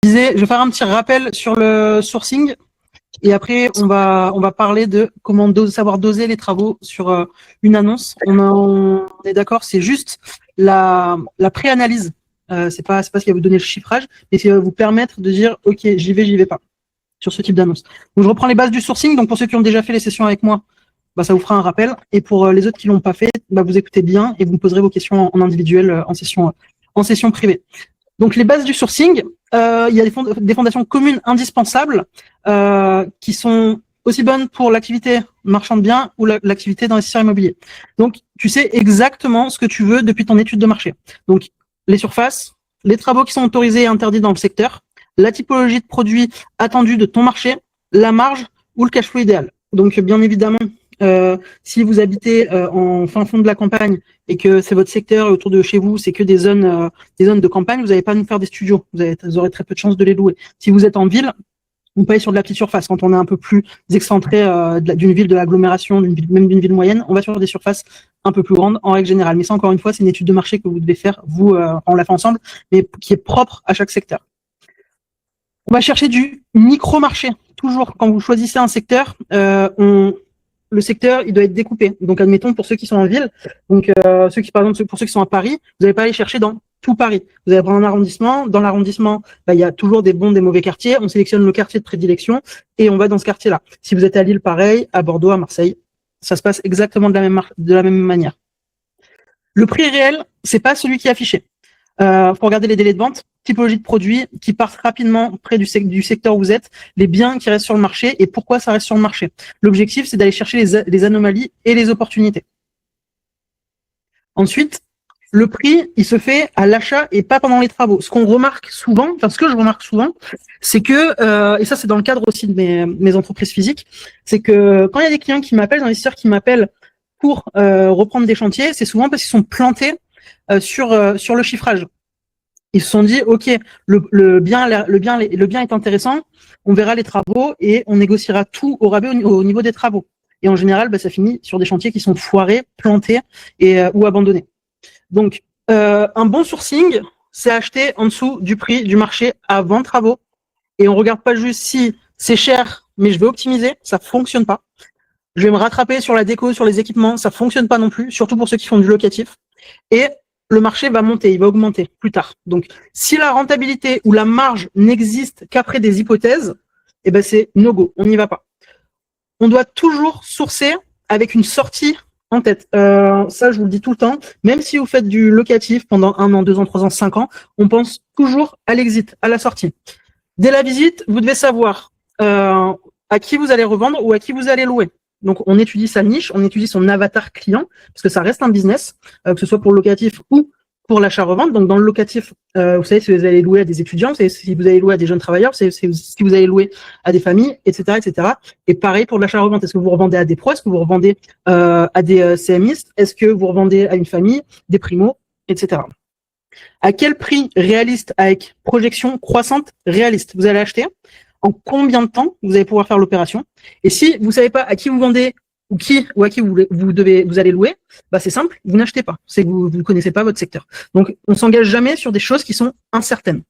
Je vais faire un petit rappel sur le sourcing et après on va parler de comment savoir doser les travaux sur une annonce. On est d'accord, c'est juste la pré-analyse. C'est pas ce qui va vous donner le chiffrage, mais ce qui va vous permettre de dire ok, j'y vais pas sur ce type d'annonce. Donc je reprends les bases du sourcing. Donc pour ceux qui ont déjà fait les sessions avec moi, bah, ça vous fera un rappel. Et pour les autres qui l'ont pas fait, bah, vous écoutez bien et vous me poserez vos questions en individuel en session privée. Donc les bases du sourcing, il y a des fondations communes indispensables qui sont aussi bonnes pour l'activité marchand de biens ou l'activité d'investisseur immobilier. Donc tu sais exactement ce que tu veux depuis ton étude de marché. Donc les surfaces, les travaux qui sont autorisés et interdits dans le secteur, la typologie de produits attendus de ton marché, la marge ou le cash flow idéal. Donc bien évidemment, si vous habitez en fin fond de la campagne et que c'est votre secteur autour de chez vous, c'est que des zones de campagne, vous n'allez pas nous faire des studios. Vous aurez très peu de chances de les louer. Si vous êtes en ville, on paye sur de la petite surface. Quand on est un peu plus excentré d'une ville de l'agglomération, même d'une ville moyenne, on va sur des surfaces un peu plus grandes en règle générale. Mais ça, encore une fois, c'est une étude de marché que vous devez faire, vous, on l'a fait ensemble, mais qui est propre à chaque secteur. On va chercher du micro-marché. Toujours, quand vous choisissez un secteur, le secteur, il doit être découpé. Donc, admettons, pour ceux qui sont en ville, donc par exemple, pour ceux qui sont à Paris, vous n'allez pas aller chercher dans tout Paris. Vous allez prendre un arrondissement. Dans l'arrondissement, bah, il y a toujours des bons, des mauvais quartiers. On sélectionne le quartier de prédilection et on va dans ce quartier-là. Si vous êtes à Lille, pareil, à Bordeaux, à Marseille, ça se passe exactement de la même manière. Le prix réel, c'est pas celui qui est affiché. Faut regarder les délais de vente, typologie de produits qui partent rapidement près du secteur où vous êtes, les biens qui restent sur le marché et pourquoi ça reste sur le marché. L'objectif, c'est d'aller chercher les anomalies et les opportunités. Ensuite, le prix, il se fait à l'achat et pas pendant les travaux. Ce que je remarque souvent, c'est que, et ça c'est dans le cadre aussi de mes entreprises physiques, c'est que quand il y a des clients qui m'appellent, des investisseurs qui m'appellent pour reprendre des chantiers, c'est souvent parce qu'ils sont plantés sur le chiffrage. Ils se sont dit, ok, le bien est intéressant, on verra les travaux et on négociera tout au rabais au niveau des travaux. Et en général, bah, ça finit sur des chantiers qui sont foirés, plantés ou abandonnés. Donc, un bon sourcing, c'est acheter en dessous du prix du marché avant travaux. Et on regarde pas juste si c'est cher, mais je vais optimiser, ça fonctionne pas. Je vais me rattraper sur la déco, sur les équipements, ça fonctionne pas non plus, surtout pour ceux qui font du locatif. Et le marché va monter, il va augmenter plus tard. Donc, si la rentabilité ou la marge n'existe qu'après des hypothèses, eh ben c'est no go, on n'y va pas. On doit toujours sourcer avec une sortie en tête. Ça, je vous le dis tout le temps. Même si vous faites du locatif pendant 1 an, 2 ans, 3 ans, 5 ans, on pense toujours à l'exit, à la sortie. Dès la visite, vous devez savoir à qui vous allez revendre ou à qui vous allez louer. Donc, on étudie sa niche, on étudie son avatar client, parce que ça reste un business, que ce soit pour le locatif ou pour l'achat-revente. Donc, dans le locatif, vous savez si vous allez louer à des étudiants, si vous allez louer à des jeunes travailleurs, si vous allez louer à des familles, etc., etc. Et pareil pour l'achat-revente. Est-ce que vous revendez à des pros? Est-ce que vous revendez à des CMistes? Est-ce que vous revendez à une famille, des primos, etc. À quel prix réaliste avec projection croissante réaliste vous allez acheter? En combien de temps vous allez pouvoir faire l'opération? Et si vous savez pas à qui vous vendez ou à qui vous allez louer, bah c'est simple, vous n'achetez pas. C'est que vous ne connaissez pas votre secteur. Donc, on s'engage jamais sur des choses qui sont incertaines.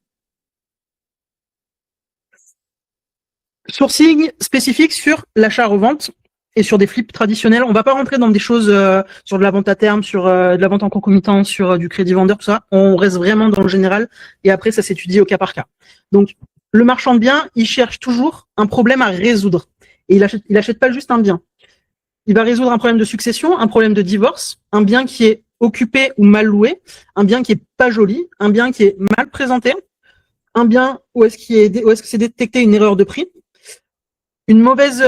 Sourcing spécifique sur l'achat-revente et sur des flips traditionnels. On va pas rentrer dans des choses sur de la vente à terme, sur de la vente en concomitant, sur du crédit vendeur, tout ça. On reste vraiment dans le général et après, ça s'étudie au cas par cas. Donc, le marchand de biens, il cherche toujours un problème à résoudre. Et il achète pas juste un bien. Il va résoudre un problème de succession, un problème de divorce, un bien qui est occupé ou mal loué, un bien qui est pas joli, un bien qui est mal présenté, un bien où est-ce que c'est détecté une erreur de prix, une mauvaise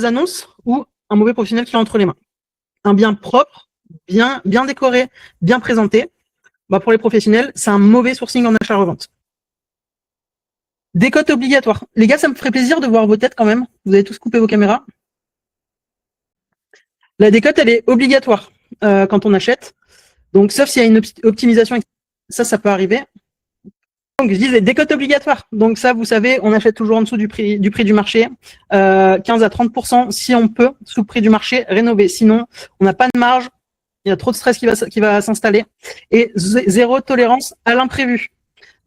annonce ou un mauvais professionnel qui est entre les mains. Un bien propre, bien décoré, bien présenté, bah pour les professionnels, c'est un mauvais sourcing en achat-revente. Décote obligatoire. Les gars, ça me ferait plaisir de voir vos têtes quand même. Vous avez tous coupé vos caméras. La décote, elle est obligatoire quand on achète. Donc, sauf s'il y a une optimisation, ça peut arriver. Donc, je disais décote obligatoire. Donc, ça, vous savez, on achète toujours en dessous du prix du marché. 15 à 30% si on peut, sous le prix du marché, rénover. Sinon, on n'a pas de marge. Il y a trop de stress qui va s'installer. Et zéro tolérance à l'imprévu.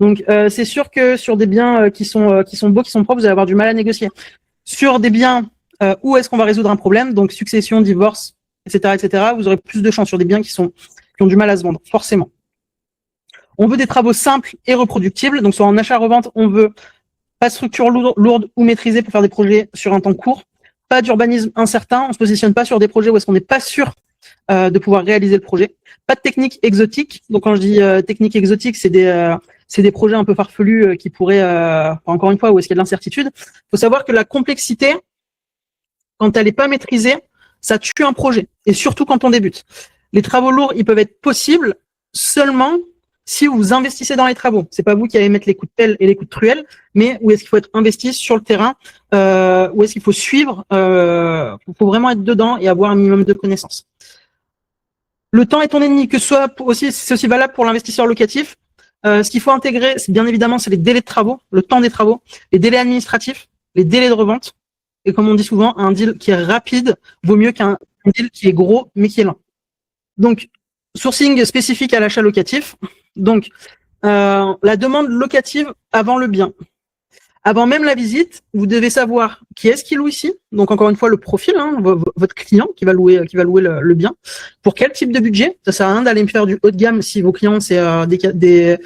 Donc, c'est sûr que sur des biens qui sont beaux, qui sont propres, vous allez avoir du mal à négocier. Sur des biens où est-ce qu'on va résoudre un problème, donc succession, divorce, etc., vous aurez plus de chances sur des biens qui ont du mal à se vendre, forcément. On veut des travaux simples et reproductibles. Donc, soit en achat-revente, on veut pas de structure lourde ou maîtrisée pour faire des projets sur un temps court. Pas d'urbanisme incertain. On se positionne pas sur des projets où est-ce qu'on n'est pas sûr de pouvoir réaliser le projet. Pas de technique exotique. Donc, quand je dis technique exotique, c'est des projets un peu farfelus qui pourraient, encore une fois, où est-ce qu'il y a de l'incertitude. Il faut savoir que la complexité, quand elle n'est pas maîtrisée, ça tue un projet. Et surtout quand on débute. Les travaux lourds, ils peuvent être possibles seulement si vous investissez dans les travaux. C'est pas vous qui allez mettre les coups de pelle et les coups de truelle, mais où est-ce qu'il faut être investi sur le terrain, où est-ce qu'il faut suivre, faut vraiment être dedans et avoir un minimum de connaissances. Le temps est ton ennemi, que ce soit aussi, c'est aussi valable pour l'investisseur locatif. Ce qu'il faut intégrer, c'est bien évidemment, c'est les délais de travaux, le temps des travaux, les délais administratifs, les délais de revente. Et comme on dit souvent, un deal qui est rapide vaut mieux qu'un deal qui est gros mais qui est lent. Donc, sourcing spécifique à l'achat locatif. Donc, la demande locative avant le bien. Avant même la visite, vous devez savoir qui est-ce qui loue ici. Donc, encore une fois, le profil, votre client qui va louer le bien. Pour quel type de budget? Ça sert à rien d'aller me faire du haut de gamme si vos clients, c'est des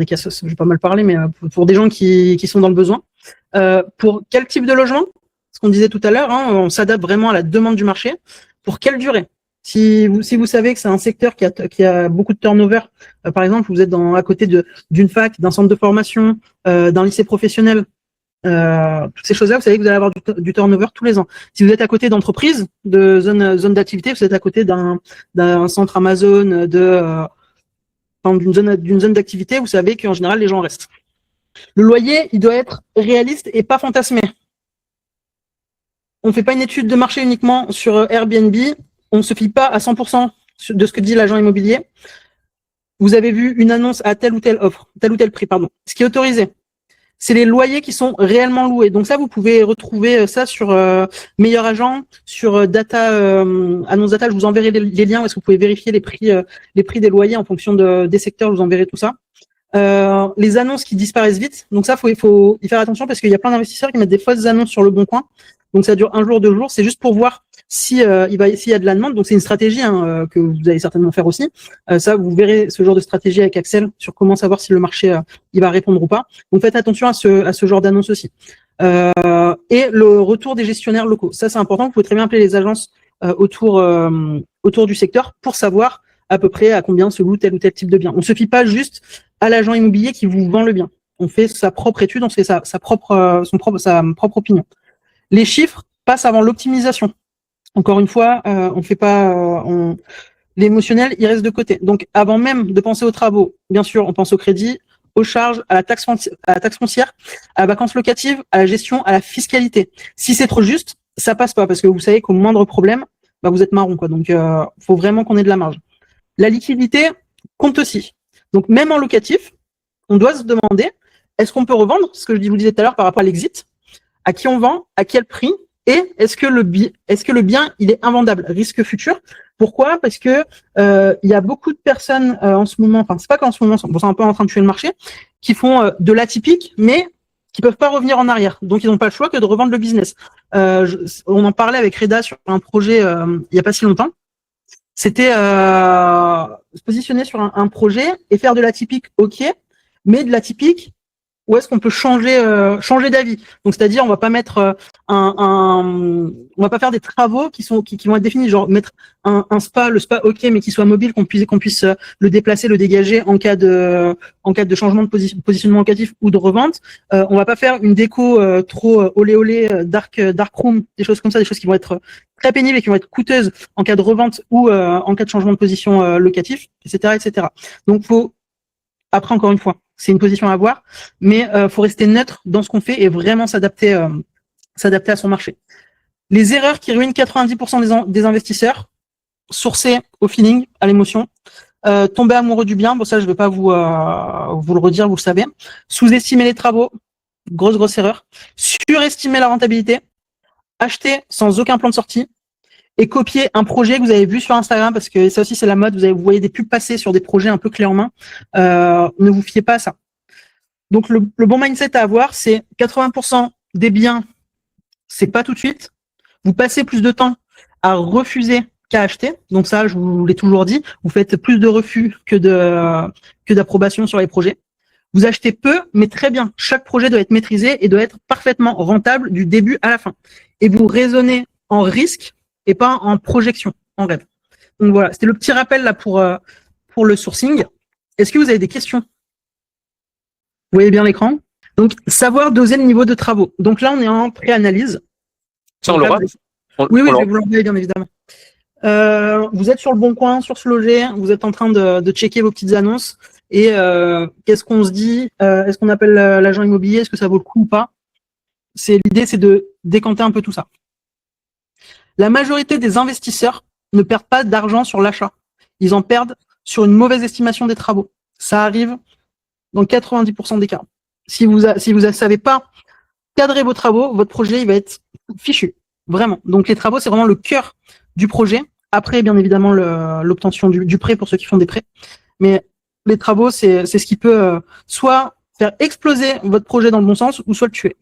cassos, je vais pas mal parler, mais pour des gens qui sont dans le besoin. Pour quel type de logement? Ce qu'on disait tout à l'heure, on s'adapte vraiment à la demande du marché. Pour quelle durée? Si vous savez que c'est un secteur qui a beaucoup de turnover, par exemple, vous êtes à côté d'une fac, d'un centre de formation, d'un lycée professionnel, toutes ces choses-là, vous savez que vous allez avoir du turnover tous les ans. Si vous êtes à côté d'entreprises, de zones d'activité, vous êtes à côté d'un centre Amazon, d'une zone d'activité, vous savez qu'en général, les gens restent. Le loyer, il doit être réaliste et pas fantasmé. On ne fait pas une étude de marché uniquement sur Airbnb. On ne se fie pas à 100% de ce que dit l'agent immobilier. Vous avez vu une annonce à telle ou telle offre, tel ou tel prix, pardon. Ce qui est autorisé, c'est les loyers qui sont réellement loués. Donc ça, vous pouvez retrouver ça sur Meilleur Agent, sur Data, Annonce Data. Je vous enverrai les liens où est-ce que vous pouvez vérifier les prix des loyers en fonction des secteurs. Je vous enverrai tout ça. Les annonces qui disparaissent vite. Donc ça, il faut y faire attention parce qu'il y a plein d'investisseurs qui mettent des fausses annonces sur Le Bon Coin. Donc ça dure un jour, 2 jours. C'est juste pour voir s'il y a de la demande. Donc c'est une stratégie que vous allez certainement faire aussi. Ça, vous verrez ce genre de stratégie avec Axel sur comment savoir si le marché il va répondre ou pas. Donc faites attention à ce genre d'annonce aussi. Et le retour des gestionnaires locaux. Ça, c'est important. Vous pouvez très bien appeler les agences autour du secteur pour savoir à peu près à combien se loue tel ou tel type de bien. On ne se fie pas juste à l'agent immobilier qui vous vend le bien. On fait sa propre étude, on fait sa propre opinion. Les chiffres passent avant l'optimisation. Encore une fois, on fait pas l'émotionnel, il reste de côté. Donc, avant même de penser aux travaux, bien sûr, on pense au crédit, aux charges, à la taxe foncière, à la vacance locative, à la gestion, à la fiscalité. Si c'est trop juste, ça passe pas parce que vous savez qu'au moindre problème, vous êtes marron, quoi. Donc, faut vraiment qu'on ait de la marge. La liquidité compte aussi. Donc, même en locatif, on doit se demander, est-ce qu'on peut revendre, ce que je vous disais tout à l'heure par rapport à l'exit, à qui on vend, à quel prix, et est-ce que le bien il est invendable, risque futur. Pourquoi? Parce que il y a beaucoup de personnes en ce moment, enfin c'est pas qu'en ce moment, c'est un peu en train de tuer le marché, qui font de l'atypique, mais qui peuvent pas revenir en arrière. Donc ils n'ont pas le choix que de revendre le business. On en parlait avec Reda sur un projet il y a pas si longtemps. C'était se positionner sur un projet et faire de l'atypique, ok, mais de l'atypique où est-ce qu'on peut changer d'avis. Donc c'est-à-dire on va pas mettre on va pas faire des travaux qui vont être définis, genre mettre un spa, le spa ok, mais qui soit mobile, qu'on puisse le déplacer, le dégager en cas de changement de positionnement locatif ou de revente. On va pas faire une déco trop olé olé dark room, des choses comme ça, des choses qui vont être très pénibles et qui vont être coûteuses en cas de revente ou en cas de changement de position locatif, etc. Donc après, encore une fois, c'est une position à avoir, mais faut rester neutre dans ce qu'on fait et vraiment s'adapter à son marché. Les erreurs qui ruinent 90% des investisseurs, sourcer au feeling, à l'émotion, tomber amoureux du bien, bon ça je ne vais pas vous le redire, vous le savez, sous-estimer les travaux, grosse erreur, surestimer la rentabilité, acheter sans aucun plan de sortie, et copier un projet que vous avez vu sur Instagram, parce que ça aussi c'est la mode, vous voyez des pubs passer sur des projets un peu clés en main, ne vous fiez pas à ça. Donc le bon mindset à avoir, c'est 80% des biens, c'est pas tout de suite. Vous passez plus de temps à refuser qu'à acheter. Donc ça, je vous l'ai toujours dit, vous faites plus de refus que d'approbation sur les projets. Vous achetez peu, mais très bien. Chaque projet doit être maîtrisé et doit être parfaitement rentable du début à la fin. Et vous raisonnez en risque et pas en projection, en rêve. Donc voilà, c'était le petit rappel là pour le sourcing. Est-ce que vous avez des questions? Vous voyez bien l'écran? Donc, savoir doser le niveau de travaux. Donc là, on est en pré-analyse. Ça, on l'aura? Oui, je vais vous l'envoyer, bien évidemment. Vous êtes sur le bon coin, sur Se Loger, vous êtes en train de checker vos petites annonces. Et qu'est-ce qu'on se dit? Est-ce qu'on appelle l'agent immobilier? Est-ce que ça vaut le coup ou pas? L'idée, c'est de décanter un peu tout ça. La majorité des investisseurs ne perdent pas d'argent sur l'achat. Ils en perdent sur une mauvaise estimation des travaux. Ça arrive dans 90% des cas. Si vous ne savez pas cadrer vos travaux, votre projet il va être fichu. Vraiment. Donc les travaux, c'est vraiment le cœur du projet. Après, bien évidemment, l'obtention du prêt pour ceux qui font des prêts. Mais les travaux, c'est ce qui peut soit faire exploser votre projet dans le bon sens ou soit le tuer.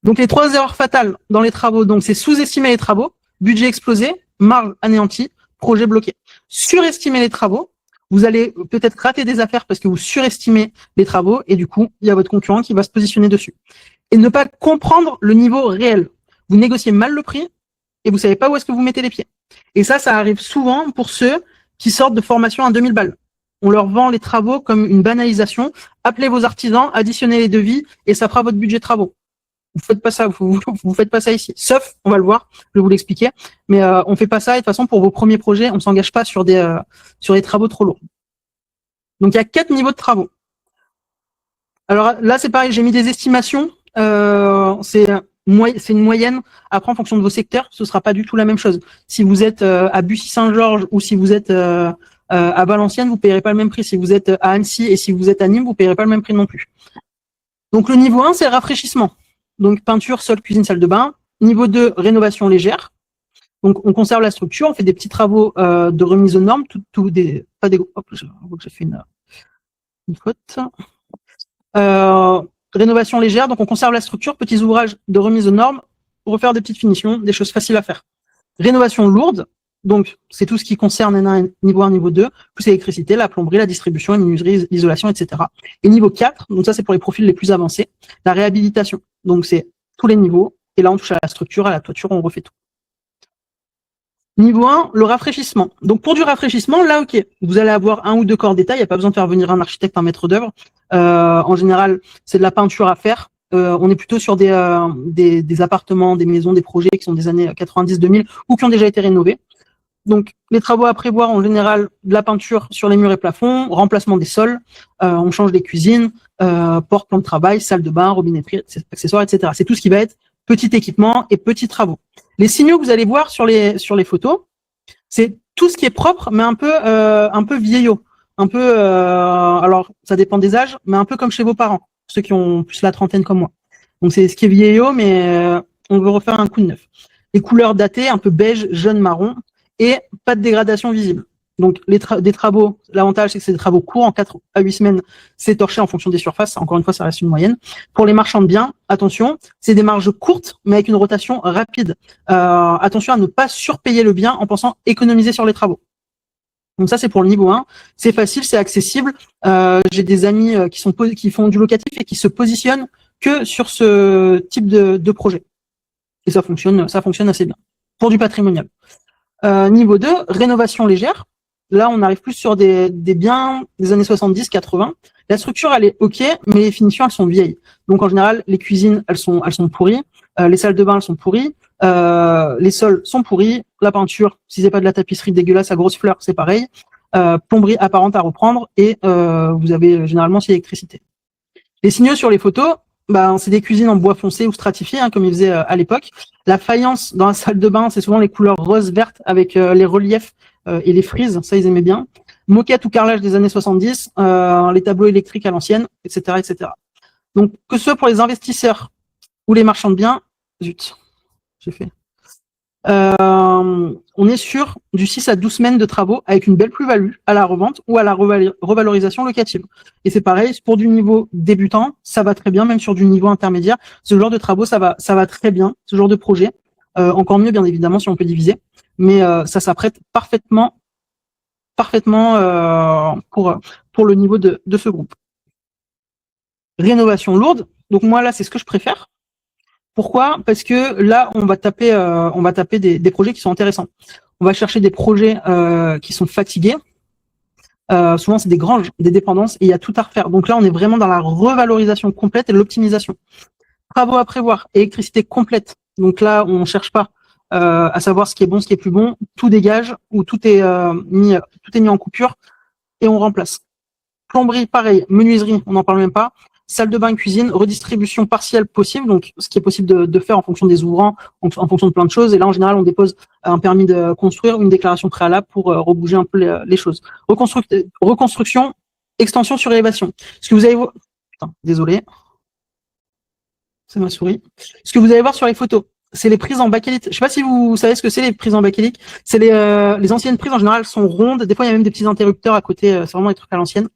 Donc les 3 erreurs fatales dans les travaux, donc c'est sous-estimer les travaux, budget explosé, marge anéantie, projet bloqué. Surestimer les travaux, vous allez peut-être rater des affaires parce que vous surestimez les travaux et du coup, il y a votre concurrent qui va se positionner dessus. Et ne pas comprendre le niveau réel. Vous négociez mal le prix et vous savez pas où est-ce que vous mettez les pieds. Et ça arrive souvent pour ceux qui sortent de formation à 2000 balles. On leur vend les travaux comme une banalisation. Appelez vos artisans, additionnez les devis et ça fera votre budget de travaux. Vous faites pas ça, vous faites pas ça ici. Sauf, on va le voir, je vais vous l'expliquer, mais on fait pas ça. Et de toute façon, pour vos premiers projets, on s'engage pas sur des travaux trop lourds. Donc il y a 4 niveaux de travaux. Alors là, c'est pareil, j'ai mis des estimations. C'est une moyenne. Après, en fonction de vos secteurs, ce sera pas du tout la même chose. Si vous êtes à Bussy-Saint-Georges ou si vous êtes à Valenciennes, vous payerez pas le même prix. Si vous êtes à Annecy et si vous êtes à Nîmes, vous payerez pas le même prix non plus. Donc le niveau 1, c'est rafraîchissement. Donc peinture, sol, cuisine, salle de bain. Niveau 2, rénovation légère. Donc on conserve la structure, on fait des petits travaux de remise aux normes, pas des. Hop, j'ai fait une faute. Rénovation légère, donc on conserve la structure, petits ouvrages de remise aux normes, pour refaire des petites finitions, des choses faciles à faire. Rénovation lourde, donc c'est tout ce qui concerne niveau 1, niveau 2, plus l'électricité, la plomberie, la distribution, la menuiserie, l'isolation, etc. Et niveau 4, donc ça c'est pour les profils les plus avancés, la réhabilitation. Donc c'est tous les niveaux, et là on touche à la structure, à la toiture, on refait tout. Niveau 1, le rafraîchissement. Donc pour du rafraîchissement, là ok, vous allez avoir 1 ou 2 corps d'état, il n'y a pas besoin de faire venir un architecte, un maître d'œuvre. En général, c'est de la peinture à faire. On est plutôt sur des appartements, des maisons, des projets qui sont des années 90-2000 ou qui ont déjà été rénovés. Donc les travaux à prévoir en général, de la peinture sur les murs et plafonds, remplacement des sols, on change les cuisines, porte, plan de travail, salle de bain, robinetterie, accessoires, etc. C'est tout ce qui va être petit équipement et petits travaux. Les signaux que vous allez voir sur les photos, c'est tout ce qui est propre, mais un peu vieillot. Un peu, alors ça dépend des âges, mais un peu comme chez vos parents, ceux qui ont plus la trentaine comme moi. Donc c'est ce qui est vieillot, mais on veut refaire un coup de neuf. Les couleurs datées, un peu beige, jaune, marron, et pas de dégradation visible. Donc des travaux, l'avantage c'est que c'est des travaux courts, en 4 à 8 semaines, c'est torché en fonction des surfaces. Encore une fois, ça reste une moyenne. Pour les marchands de biens, attention, c'est des marges courtes, mais avec une rotation rapide. Attention à ne pas surpayer le bien en pensant économiser sur les travaux. Donc ça, c'est pour le niveau 1. C'est facile, c'est accessible. J'ai des amis qui font du locatif et qui se positionnent que sur ce type de projet. Et ça fonctionne assez bien. Pour du patrimonial. Niveau 2, rénovation légère. Là, on arrive plus sur des biens des années 70-80. La structure, elle est OK, mais les finitions, elles sont vieilles. Donc, en général, les cuisines, elles sont pourries. Les salles de bain, elles sont pourries. Les sols sont pourris. La peinture, si c'est pas de la tapisserie dégueulasse à grosses fleurs, c'est pareil. Plomberie apparente à reprendre. Et vous avez généralement c'est l'électricité. Les signaux sur les photos, c'est des cuisines en bois foncé ou stratifié, comme ils faisaient à l'époque. La faïence dans la salle de bain, c'est souvent les couleurs rose-vertes avec les reliefs et les frises, ça ils aimaient bien. Moquette ou carrelage des années 70, les tableaux électriques à l'ancienne, etc., etc. Donc, que ce soit pour les investisseurs ou les marchands de biens, zut, j'ai fait. On est sur du 6 à 12 semaines de travaux avec une belle plus-value à la revente ou à la revalorisation locative. Et c'est pareil, pour du niveau débutant, ça va très bien, même sur du niveau intermédiaire. Ce genre de travaux, ça va très bien, ce genre de projet. Encore mieux, bien évidemment, si on peut diviser. Mais ça s'apprête parfaitement pour le niveau de ce groupe. Rénovation lourde. Donc moi, là, c'est ce que je préfère. Pourquoi? Parce que là, on va taper des projets qui sont intéressants. On va chercher des projets qui sont fatigués. Souvent, c'est des granges, des dépendances, et il y a tout à refaire. Donc là, on est vraiment dans la revalorisation complète et l'optimisation. Travaux à prévoir, électricité complète. Donc là, on ne cherche pas à savoir ce qui est bon, ce qui est plus bon. Tout dégage ou tout est mis en coupure et on remplace. Plomberie, pareil. Menuiserie, on n'en parle même pas. Salle de bain, cuisine, redistribution partielle possible, donc ce qui est possible de faire en fonction des ouvrants, en fonction de plein de choses. Et là, en général, on dépose un permis de construire, une déclaration préalable pour rebouger un peu les choses. Reconstruction, extension sur élévation. Ce que vous allez voir... Putain, désolé. C'est ma souris. Ce que vous allez voir sur les photos, c'est les prises en bakélite. Je ne sais pas si vous savez ce que c'est les prises en bakélite. C'est les anciennes prises, en général, sont rondes. Des fois, il y a même des petits interrupteurs à côté. C'est vraiment des trucs à l'ancienne.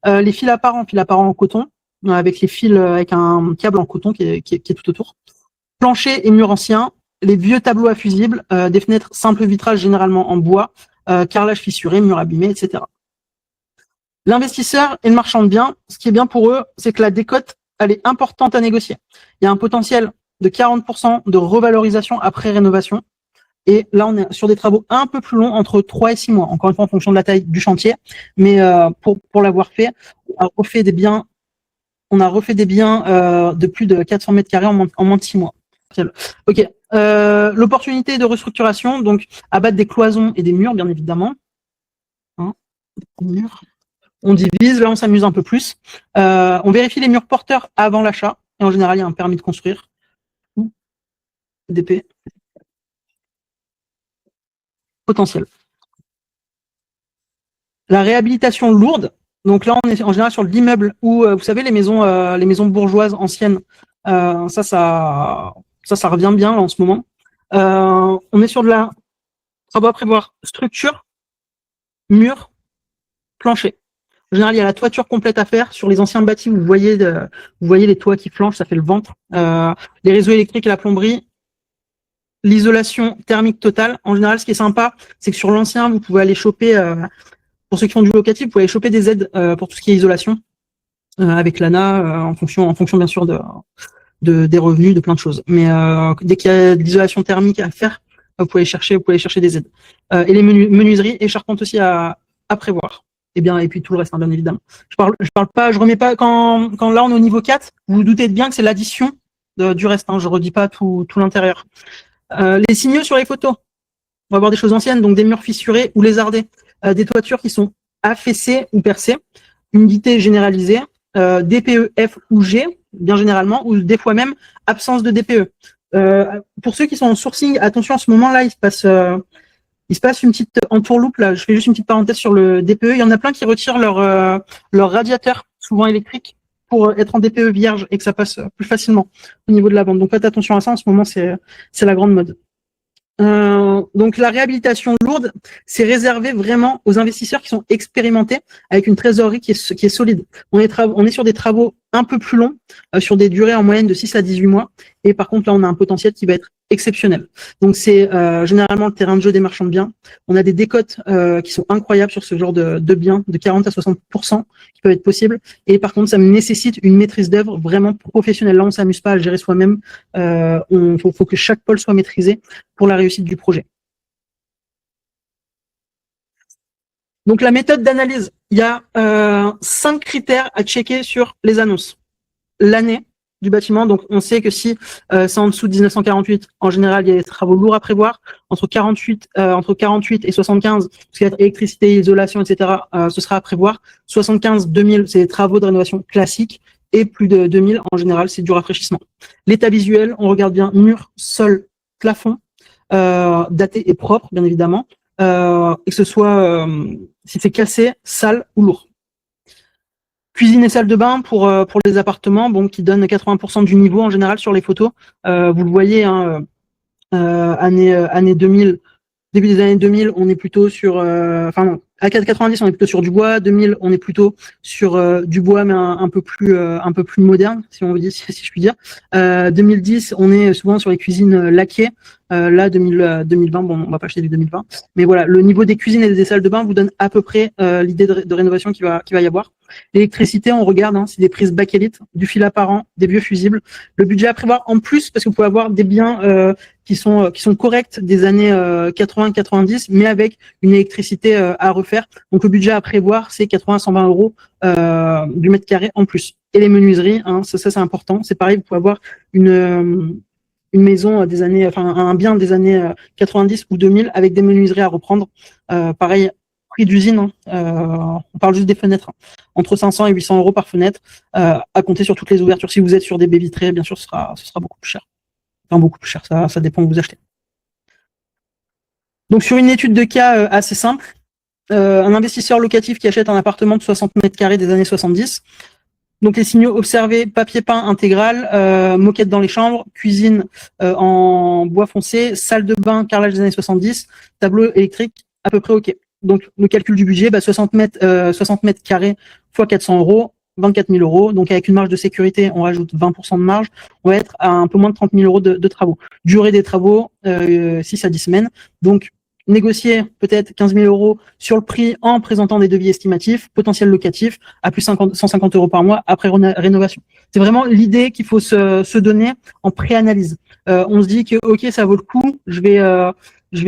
Les fils apparents en coton, avec les fils avec un câble en coton qui est tout autour. Plancher et murs anciens, les vieux tableaux à fusibles, des fenêtres simples vitrage généralement en bois, carrelage fissuré, murs abîmés, etc. L'investisseur et le marchand de biens, ce qui est bien pour eux, c'est que la décote, elle est importante à négocier. Il y a un potentiel de 40% de revalorisation après rénovation. Et là, on est sur des travaux un peu plus longs, entre 3 et 6 mois, encore une fois en fonction de la taille du chantier. Mais pour l'avoir fait, on a refait des biens de plus de 400 mètres carrés en moins de 6 mois. Ok. L'opportunité de restructuration, donc abattre des cloisons et des murs, bien évidemment. Hein, murs. On divise, là on s'amuse un peu plus. On vérifie les murs porteurs avant l'achat. Et en général, il y a un permis de construire. DP. Potentiel. La réhabilitation lourde. Donc là, on est en général sur l'immeuble où, vous savez, les maisons bourgeoises anciennes. Ça revient bien là, en ce moment. On est sur de la travaux à prévoir structure, mur, plancher. En général, il y a la toiture complète à faire. Sur les anciens bâtis, vous voyez les toits qui flanchent, ça fait le ventre. Les réseaux électriques et la plomberie. L'isolation thermique totale. En général, ce qui est sympa, c'est que sur l'ancien, vous pouvez aller choper, pour ceux qui font du locatif, vous pouvez aller choper des aides pour tout ce qui est isolation, avec l'ANA, en fonction bien sûr des revenus, de plein de choses. Mais dès qu'il y a de l'isolation thermique à faire, vous pouvez aller chercher des aides. Et les menuiseries et charpentes aussi à prévoir. Et puis tout le reste, hein, bien évidemment. Je remets pas, quand là on est au niveau 4, vous vous doutez bien que c'est l'addition du reste, hein, je redis pas tout l'intérieur. Les signaux sur les photos. On va voir des choses anciennes, donc des murs fissurés ou lézardés, des toitures qui sont affaissées ou percées, humidité généralisée, DPE F ou G, bien généralement, ou des fois même absence de DPE. Pour ceux qui sont en sourcing, attention, en ce moment-là, il se passe une petite entourloupe, là, je fais juste une petite parenthèse sur le DPE. Il y en a plein qui retirent leur radiateur, souvent électrique, pour être en DPE vierge et que ça passe plus facilement au niveau de la vente. Donc faites attention à ça, en ce moment, c'est la grande mode. Donc la réhabilitation lourde, c'est réservé vraiment aux investisseurs qui sont expérimentés avec une trésorerie qui est solide. On est sur des travaux un peu plus longs, sur des durées en moyenne de 6 à 18 mois. Et par contre, là, on a un potentiel qui va être exceptionnel. Donc c'est généralement le terrain de jeu des marchands de biens. On a des décotes qui sont incroyables sur ce genre de biens, de 40 à 60% qui peuvent être possibles. Et par contre, ça nécessite une maîtrise d'œuvre vraiment professionnelle. Là, on s'amuse pas à le gérer soi-même. Faut que chaque pôle soit maîtrisé pour la réussite du projet. Donc la méthode d'analyse, il y a 5 critères à checker sur les annonces. L'année du bâtiment, donc on sait que si c'est en dessous de 1948, en général, il y a des travaux lourds à prévoir. Entre 48 et 75, ce qui va être électricité, isolation, etc., ce sera à prévoir. 75, 2000, c'est des travaux de rénovation classiques. Et plus de 2000, en général, c'est du rafraîchissement. L'état visuel, on regarde bien mur, sol, plafond, daté et propre, bien évidemment, et que ce soit si c'est cassé, sale ou lourd. Cuisine et salle de bain pour les appartements, bon, qui donnent 80% du niveau en général sur les photos. Vous le voyez, hein, années 2000, début des années 2000, on est plutôt sur, à 90, on est plutôt sur du bois. 2000, on est plutôt sur du bois, mais un peu plus moderne, si on veut dire, si je puis dire. 2010, on est souvent sur les cuisines laquées. Là, 2020, bon, on va pas acheter du 2020, mais voilà, le niveau des cuisines et des salles de bain vous donne à peu près l'idée de rénovation qu'il va y avoir. L'électricité, on regarde, c'est des prises bakélite, du fil apparent, des vieux fusibles. Le budget à prévoir en plus, parce que vous pouvez avoir des biens qui sont corrects des années 80-90, mais avec une électricité à refaire. Donc le budget à prévoir, c'est 80-120 euros du mètre carré en plus. Et les menuiseries, ça c'est important. C'est pareil, vous pouvez avoir une maison des années, un bien des années 90 ou 2000 avec des menuiseries à reprendre. Pareil, prix d'usine, on parle juste des fenêtres, entre 500 et 800 euros par fenêtre, à compter sur toutes les ouvertures. Si vous êtes sur des baies vitrées, bien sûr, ce sera beaucoup plus cher. Enfin, beaucoup plus cher, ça dépend où vous achetez. Donc, sur une étude de cas assez simple, un investisseur locatif qui achète un appartement de 60 mètres carrés des années 70. Donc, les signaux observés, papier peint intégral, moquette dans les chambres, cuisine en bois foncé, salle de bain, carrelage des années 70, tableau électrique, à peu près OK. Donc, le calcul du budget, 60 mètres carrés fois 400 euros, 24 000 euros. Donc, avec une marge de sécurité, on rajoute 20% de marge. On va être à un peu moins de 30 000 euros de travaux. Durée des travaux, 6 à 10 semaines. Donc, négocier peut-être 15 000 euros sur le prix en présentant des devis estimatifs, potentiel locatif, à plus 150 euros par mois après rénovation. C'est vraiment l'idée qu'il faut se donner en pré-analyse. On se dit que OK, ça vaut le coup, je vais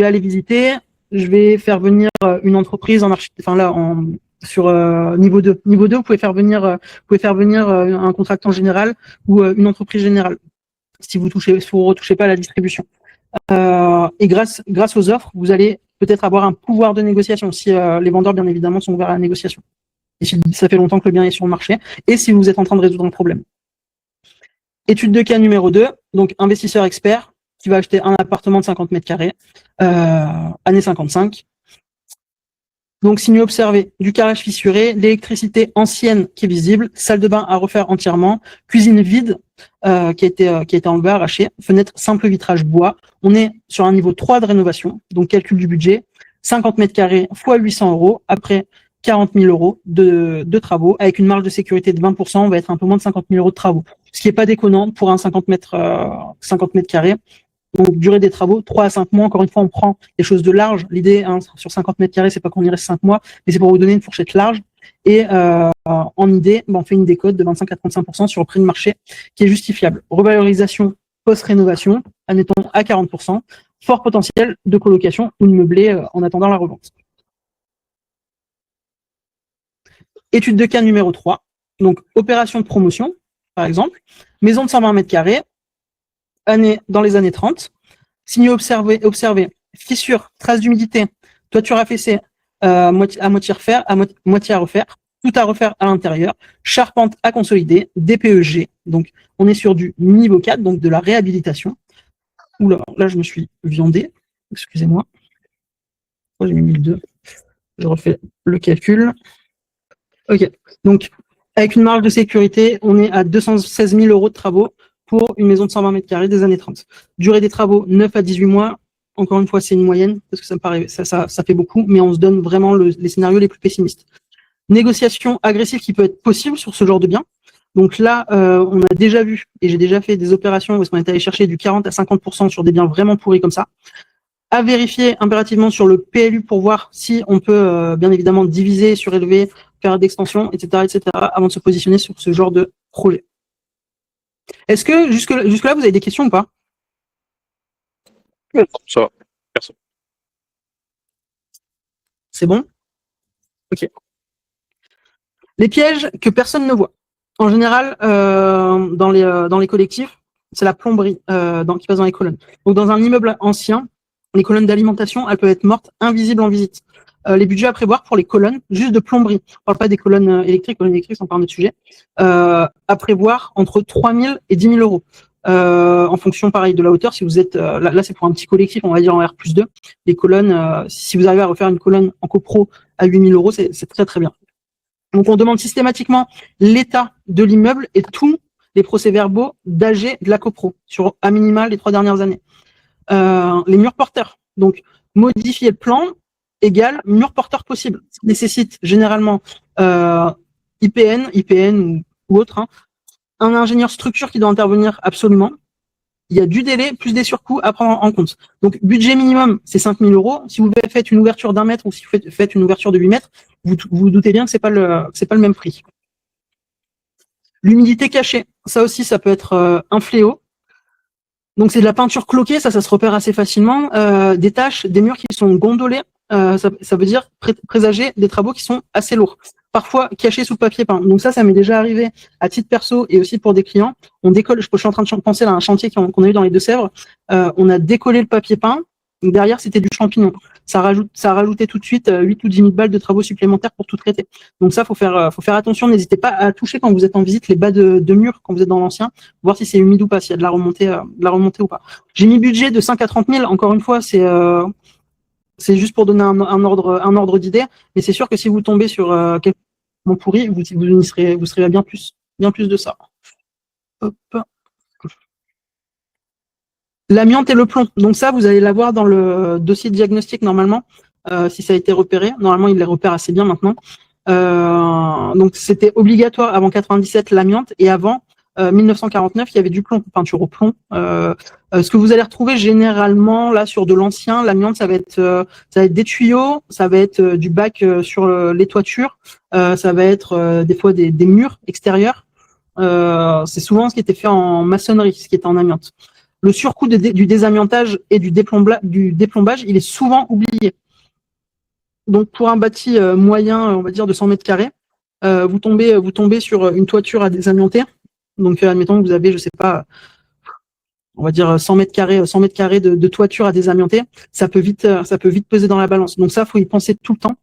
aller visiter, je vais faire venir une entreprise en sur niveau 2. Niveau 2, vous pouvez faire venir un contractant général ou une entreprise générale si vous retouchez pas à la distribution. Et grâce aux offres, vous allez peut-être avoir un pouvoir de négociation si les vendeurs, bien évidemment, sont ouverts à la négociation. Et si ça fait longtemps que le bien est sur le marché, et si vous êtes en train de résoudre un problème. Étude de cas numéro 2, donc investisseur expert qui va acheter un appartement de 50 mètres carrés, année 55. Donc, signaux observés, du carrelage fissuré, l'électricité ancienne qui est visible, salle de bain à refaire entièrement, cuisine vide qui a été enlevée, arrachée, fenêtre simple vitrage bois. On est sur un niveau 3 de rénovation, donc calcul du budget, 50 mètres carrés fois 800 euros, après 40 000 euros de travaux, avec une marge de sécurité de 20%, on va être un peu moins de 50 000 euros de travaux. Ce qui n'est pas déconnant pour un 50 mètres carrés. Donc, durée des travaux, 3 à 5 mois. Encore une fois, on prend des choses de large. L'idée, sur 50 mètres carrés, c'est pas qu'on y reste 5 mois, mais c'est pour vous donner une fourchette large. Et en idée, on fait une décote de 25 à 35% sur le prix de marché qui est justifiable. Revalorisation post-rénovation, admettons à 40%. Fort potentiel de colocation ou de meublé en attendant la revente. Étude de cas numéro 3. Donc, opération de promotion, par exemple. Maison de 120 mètres carrés, dans les années 30. Signaux observés, fissures, traces d'humidité, toiture affaissée, à moitié à refaire, tout à refaire à l'intérieur, charpente à consolider, DPEG. Donc, on est sur du niveau 4, donc de la réhabilitation. Oula, là, je me suis viandé. Excusez-moi. J'ai mis 1002. Je refais le calcul. OK. Donc, avec une marge de sécurité, on est à 216 000 euros de travaux pour une maison de 120 mètres carrés des années 30. Durée des travaux, 9 à 18 mois. Encore une fois, c'est une moyenne, parce que ça me paraît, ça fait beaucoup, mais on se donne vraiment les scénarios les plus pessimistes. Négociation agressive qui peut être possible sur ce genre de bien. Donc là, on a déjà vu, et j'ai déjà fait des opérations où on est allé chercher du 40 à 50% sur des biens vraiment pourris comme ça. À vérifier impérativement sur le PLU pour voir si on peut bien évidemment diviser, surélever, faire d'extension, etc., avant de se positionner sur ce genre de projet. Est-ce que jusque-là, vous avez des questions ou pas? Ça va, personne. C'est bon? OK. Les pièges que personne ne voit. En général, dans les collectifs, c'est la plomberie qui passe dans les colonnes. Donc, dans un immeuble ancien, les colonnes d'alimentation, elles peuvent être mortes, invisibles en visite. Les budgets à prévoir pour les colonnes, juste de plomberie. On ne parle pas des colonnes électriques, on parle de sujet. À prévoir entre 3 000 et 10 000 euros. En fonction, pareil, de la hauteur. Si vous êtes, là, c'est pour un petit collectif, on va dire en R+2. Les colonnes, si vous arrivez à refaire une colonne en copro à 8 000 euros, c'est très, très bien. Donc, on demande systématiquement l'état de l'immeuble et tous les procès-verbaux d'AG de la copro sur à minima les 3 dernières années. les murs porteurs. Donc, modifier le plan égale mur porteur possible. Ça nécessite généralement IPN ou autre, hein, un ingénieur structure qui doit intervenir absolument. Il y a du délai plus des surcoûts à prendre en compte. Donc, budget minimum, c'est 5 000 euros. Si vous faites une ouverture d'1 mètre ou si vous faites une ouverture de 8 mètres, vous doutez bien que c'est pas le même prix. L'humidité cachée, ça aussi, ça peut être un fléau. Donc, c'est de la peinture cloquée, ça se repère assez facilement. Des taches, des murs qui sont gondolés, ça veut dire présager des travaux qui sont assez lourds. Parfois cachés sous le papier peint. Donc ça m'est déjà arrivé à titre perso et aussi pour des clients. On décolle, je suis en train de penser à un chantier qu'on a eu dans les Deux-Sèvres. On a décollé le papier peint. Derrière, c'était du champignon. Ça a rajouté tout de suite 8 ou 10 000 balles de travaux supplémentaires pour tout traiter. Donc ça, faut faire attention. N'hésitez pas à toucher quand vous êtes en visite les bas de mur, quand vous êtes dans l'ancien, voir si c'est humide ou pas, s'il y a de la remontée ou pas. J'ai mis budget de 5 à 30 000. Encore une fois, c'est juste pour donner un ordre d'idée. Mais c'est sûr que si vous tombez sur quelque chose pourri, vous serez à bien plus de ça. Hop. L'amiante et le plomb. Donc ça, vous allez l'avoir dans le dossier de diagnostic normalement, si ça a été repéré. Normalement, il les repère assez bien maintenant. Donc c'était obligatoire avant 97 l'amiante et avant 1949 il y avait du plomb, peinture au plomb. Ce que vous allez retrouver généralement là sur de l'ancien, l'amiante ça va être des tuyaux, ça va être du bac sur les toitures, ça va être des fois des murs extérieurs. C'est souvent ce qui était fait en maçonnerie, ce qui était en amiante. Le surcoût du désamiantage et du déplombage, il est souvent oublié. Donc pour un bâti moyen, on va dire de 100 mètres carrés, vous tombez sur une toiture à désamianter. Donc admettons que vous avez, je sais pas, on va dire 100 mètres carrés de toiture à désamianter, ça peut vite peser dans la balance. Donc ça, faut y penser tout le temps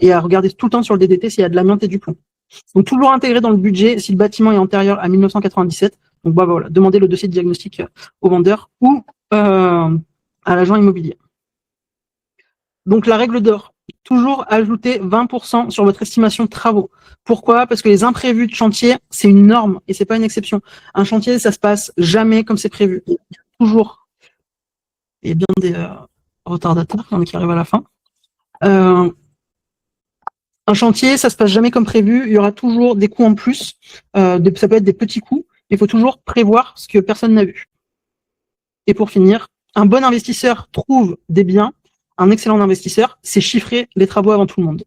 et à regarder tout le temps sur le DDT s'il y a de l'amiante et du plomb. Donc toujours intégré dans le budget si le bâtiment est antérieur à 1997. Donc voilà, demandez le dossier de diagnostic au vendeur ou à l'agent immobilier. Donc la règle d'or, toujours ajouter 20% sur votre estimation de travaux. Pourquoi? Parce que les imprévus de chantier, c'est une norme et c'est pas une exception. Un chantier, ça se passe jamais comme c'est prévu. Toujours. Il y a bien des retardataires qui arrivent à la fin. Un chantier, ça se passe jamais comme prévu. Il y aura toujours des coûts en plus. Ça peut être des petits coûts. Il faut toujours prévoir ce que personne n'a vu. Et pour finir, un bon investisseur trouve des biens. Un excellent investisseur, c'est chiffrer les travaux avant tout le monde.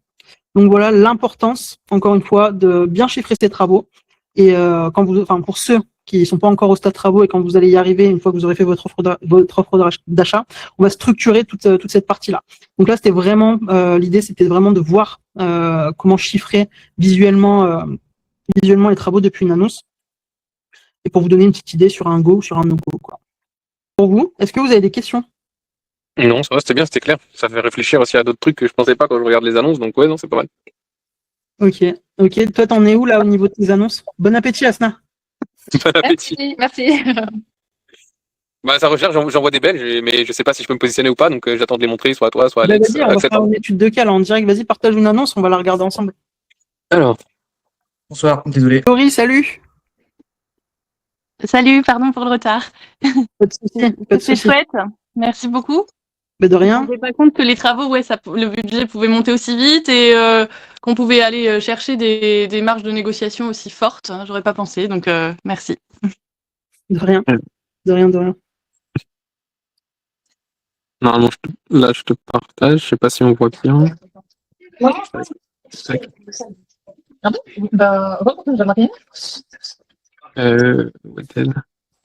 Donc voilà l'importance, encore une fois, de bien chiffrer ces travaux. Et pour ceux qui ne sont pas encore au stade travaux et quand vous allez y arriver, une fois que vous aurez fait votre offre d'achat, on va structurer toute cette partie-là. Donc là, c'était vraiment l'idée, c'était vraiment de voir comment chiffrer visuellement les travaux depuis une annonce. Et pour vous donner une petite idée sur un go ou sur un no-go, quoi. Pour vous, est-ce que vous avez des questions? Non, ça va, c'était bien, c'était clair. Ça fait réfléchir aussi à d'autres trucs que je pensais pas quand je regarde les annonces, donc ouais, non, c'est pas mal. Ok. Toi, t'en es où là au niveau de tes annonces? Bon appétit, Asna. Bon appétit. Merci. Bah, ça recherche, j'en vois des belles, mais je sais pas si je peux me positionner ou pas, donc j'attends de les montrer, soit à toi, soit à Alex. Vas-y, on va faire une étude de cas là en direct. Vas-y, partage une annonce, on va la regarder ensemble. Alors. Bonsoir, désolé. Laurie, salut. Salut, pardon pour le retard. Pas de souci. C'est chouette. Merci beaucoup. Mais de rien. Je me rendais pas compte que les travaux, le budget pouvait monter aussi vite et qu'on pouvait aller chercher des marges de négociation aussi fortes. J'aurais pas pensé, donc merci. De rien. De rien. Normalement, là, je te partage. Je sais pas si on voit bien. Oui. Ah bon? Bah, j'aimerais rien.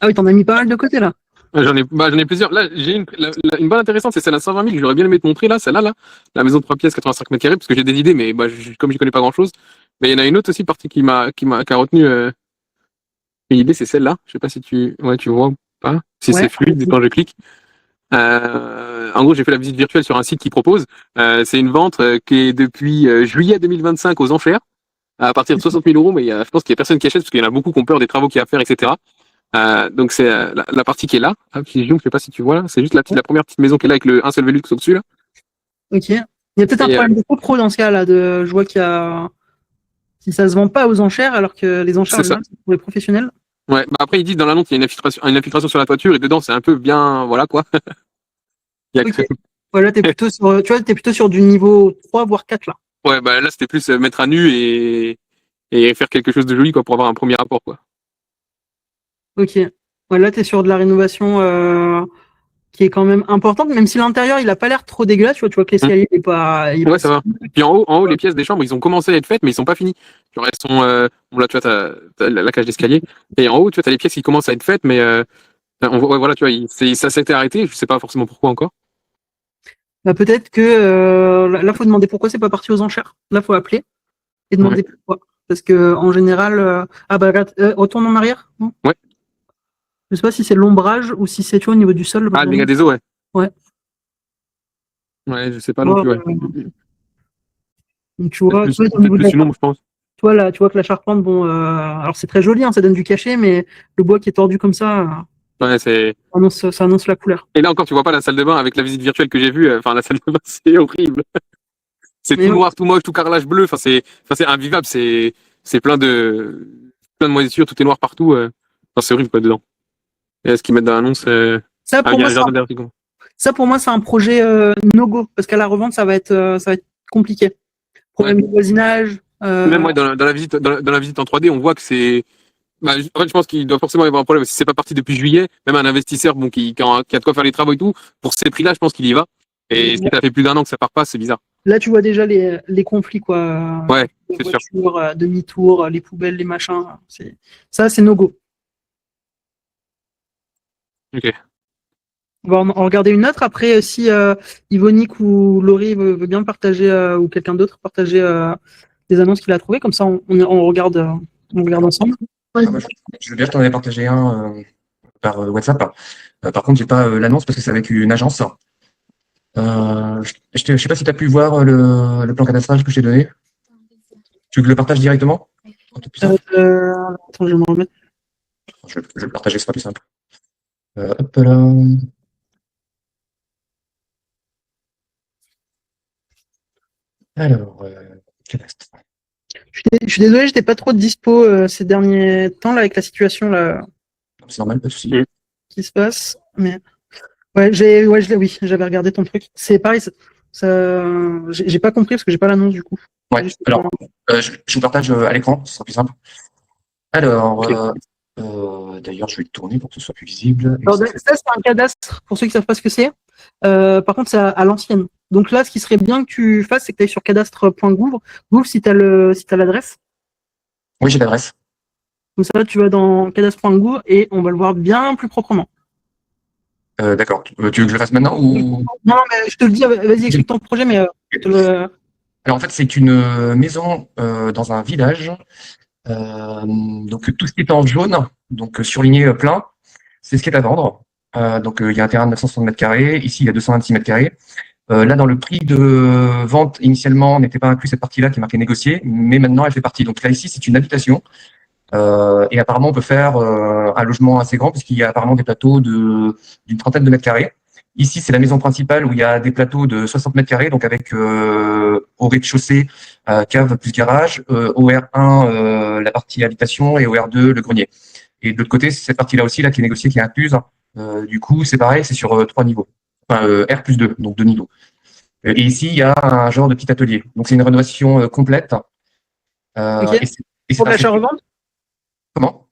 Ah oui, t'en as mis pas mal de côté là. J'en ai plusieurs. Là, j'ai une bonne intéressante, c'est celle à 120 000 que j'aurais bien aimé te montrer là, celle-là, là. La maison de 3 pièces, 85 mètres carrés, parce que j'ai des idées, mais comme je connais pas grand-chose. Mais il y en a une autre aussi partie qui a retenu une idée, c'est celle-là. Je sais pas si tu vois ou pas. Si c'est fluide quand je clique. En gros, j'ai fait la visite virtuelle sur un site qui propose. C'est une vente qui est depuis juillet 2025 aux enchères, à partir de 60 000 euros, mais je pense qu'il y a personne qui achète parce qu'il y en a beaucoup qui ont peur des travaux qu'il y a à faire, etc. Donc c'est la partie qui est là. Je sais pas si tu vois là. C'est juste la première petite maison qui est là avec un seul Velux au-dessus là. Ok. Il y a peut-être un problème de copro dans ce cas là. Je vois qu'il y a. Si ça se vend pas aux enchères, alors que les enchères c'est pour les professionnels. Ouais, bah après, ils disent dans l'annonce, il y a une infiltration sur la toiture et dedans, c'est un peu bien, voilà quoi. Il y a Ok. que- Voilà, t'es plutôt sur, tu vois, t'es plutôt sur du niveau 3 voire 4 là. Ouais, bah là, c'était plus mettre à nu et faire quelque chose de joli quoi pour avoir un premier rapport quoi. Ok. Voilà, t'es sur de la rénovation qui est quand même importante, même si l'intérieur il a pas l'air trop dégueulasse. Tu vois que l'escalier il est Ouais, pas ça si- va. Puis en haut, les pièces des chambres, ils ont commencé à être faites, mais ils sont pas finis. Genre, elles sont, bon, là, tu vois, t'as la cage d'escalier. Et en haut, tu vois, t'as les pièces qui commencent à être faites, mais ouais, voilà, tu vois, ça s'était arrêté. Je sais pas forcément pourquoi encore. Bah, peut-être que là, faut demander pourquoi c'est pas parti aux enchères. Là, faut appeler et demander pourquoi. Parce que en général, ah bah regarde, retourne en arrière. Non, Ouais. je sais pas si c'est l'ombrage ou si c'est tu vois, au niveau du sol. Ah, le dégât des eaux, ouais. Ouais. Ouais, je sais pas non Ouais, plus, ouais. donc, tu vois, au Peut-être niveau de plus la, une ombre, je pense. toi là, tu vois que la charpente, bon, alors c'est très joli, hein, ça donne du cachet, mais le bois qui est tordu comme ça, Ouais, c'est. ça annonce la couleur. Et là encore, tu vois pas la salle de bain avec la visite virtuelle que j'ai vue. Enfin, la salle de bain, c'est horrible. C'est Mais tout ouais. noir, tout moche, tout carrelage bleu. Enfin, c'est invivable. C'est plein de moisissures. Tout est noir partout. Enfin, c'est horrible, quoi, dedans. Et ce qu'ils mettent dans l'annonce, Ça ah, pour il y a moi, un jardin d'Artigon. ça pour moi, c'est un projet no go parce qu'à la revente, ça va être compliqué. Ouais. Problème de voisinage. Même ouais, dans la visite, dans la visite en 3D, on voit que c'est. Bah, en fait, je pense qu'il doit forcément y avoir un problème. Si c'est pas parti depuis juillet, même un investisseur bon, qui a de quoi faire les travaux et tout, pour ces prix-là, je pense qu'il y va. Et si ça fait plus d'1 an que ça part pas, c'est bizarre. Là, tu vois déjà les conflits, quoi. Ouais, Les c'est sûr. voitures, demi-tour, les poubelles, les machins. Ça, c'est no go. Ok. On va en regarder une autre. Après, si Yvonique ou Laurie veut bien partager, ou quelqu'un d'autre partager des annonces qu'il a trouvées, comme ça, on regarde ensemble. Ah, moi, je veux bien t'en avais partagé un par WhatsApp. Par contre, j'ai pas l'annonce parce que c'est avec une agence. Je sais pas si tu as pu voir le plan cadastrage que je t'ai donné. Tu veux que je le partage directement? C'est plus simple. Attends, je vais me remettre. Je vais le partager, c'est pas plus simple. Hop là. Alors, cadastre. Je suis désolé, j'étais pas trop dispo ces derniers temps là avec la situation là C'est normal, pas de souci. qui se passe. Mais ouais, oui, j'avais regardé ton truc. C'est pareil, j'ai pas compris parce que j'ai pas l'annonce du coup. Ouais, alors, je vous partage à l'écran, ce sera plus simple. Alors, d'ailleurs, je vais le tourner pour que ce soit plus visible. Alors, ça, c'est un cadastre, pour ceux qui savent pas ce que c'est. Par contre, c'est à l'ancienne. Donc là, ce qui serait bien que tu fasses, c'est que tu ailles sur cadastre.gouv. Gouv, si tu as l'adresse. Oui, j'ai l'adresse. Comme ça, tu vas dans cadastre.gouv et on va le voir bien plus proprement. D'accord. Tu veux que je le fasse maintenant ou... Non, mais je te le dis, vas-y, explique ton projet, mais Alors, en fait, c'est une maison dans un village. Donc, tout ce qui est en jaune, donc surligné plein, c'est ce qui est à vendre. Donc, il y a un terrain de 960 mètres carrés. Ici, il y a 226 mètres carrés. Là, dans le prix de vente, initialement, n'était pas inclus cette partie-là qui est marquée négocier, mais maintenant, elle fait partie. Donc là, ici, c'est une habitation. Et apparemment, on peut faire un logement assez grand, puisqu'il y a apparemment des plateaux d'une trentaine de mètres carrés. Ici, c'est la maison principale où il y a des plateaux de 60 mètres carrés, donc avec au rez-de-chaussée, cave plus garage, au R1, la partie habitation, et au R2, le grenier. Et de l'autre côté, c'est cette partie-là aussi, là, qui est négociée, qui est incluse. Du coup, c'est pareil, c'est sur 3 niveaux. Enfin, R plus 2, donc 2 niveaux. Et ici, il y a un genre de petit atelier. Donc, c'est une rénovation complète. Ok. Et Pour de l'achat-revente? Comment?